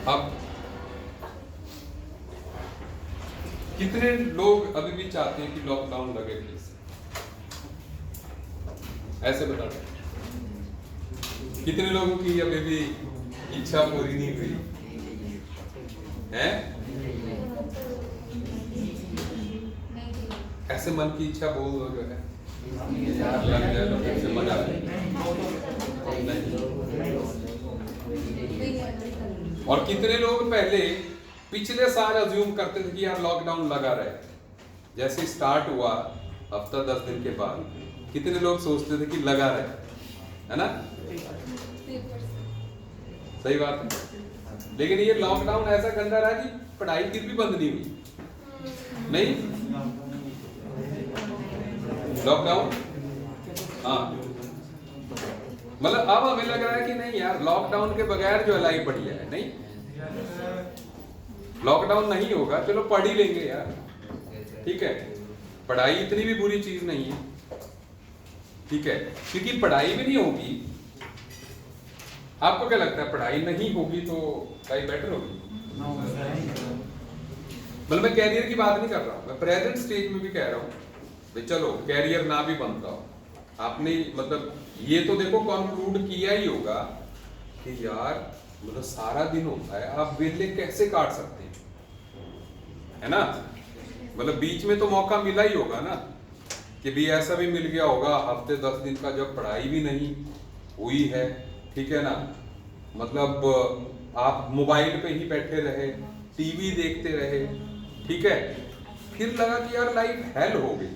अब कितने लोग अभी भी चाहते हैं कि लॉकडाउन लगे प्लीज? ऐसे बता दो, कितने लोगों की अभी भी इच्छा पूरी नहीं हुई है? ऐसे मन की इच्छा बोल दो जो है लग जाए तो फिर से मजा आए। और कितने लोग पहले पिछले साल अज्यूम करते थे कि यार लॉकडाउन लगा रहे, जैसे स्टार्ट हुआ हफ्ता 10 दिन के बाद कितने लोग सोचते थे कि लगा रहे, है ना? सही बात है। लेकिन ये लॉकडाउन ऐसा गंदा रहा कि पढ़ाई फिर भी बंद नहीं हुई। नहीं लॉकडाउन, हाँ, मतलब अब हमें लग रहा है कि नहीं यार लॉकडाउन के बगैर जो लाइफ बढ़िया है। नहीं, लॉकडाउन नहीं होगा, चलो पढ़ ही लेंगे यार। ठीक है, पढ़ाई इतनी भी बुरी चीज नहीं है। ठीक है, क्योंकि पढ़ाई भी नहीं होगी। आपको क्या लगता है पढ़ाई नहीं होगी तो लाइफ बेटर होगी? मतलब मैं कैरियर की बात नहीं कर रहा हूं, मैं प्रेजेंट स्टेज में भी कह रहा हूं भाई चलो कैरियर ना भी बनता हो, आपने मतलब ये तो देखो कंक्लूड किया ही होगा कि यार मतलब सारा दिन होता है, आप वेले कैसे काट सकते हैं, है ना? मतलब बीच में तो मौका मिला ही होगा ना कि भी ऐसा भी मिल गया होगा हफ्ते 10 दिन का जब पढ़ाई भी नहीं हुई है। ठीक है ना, मतलब आप मोबाइल पे ही बैठे रहे, टीवी देखते रहे। ठीक है, फिर लगा कि यार लाइफ हेल हो गई।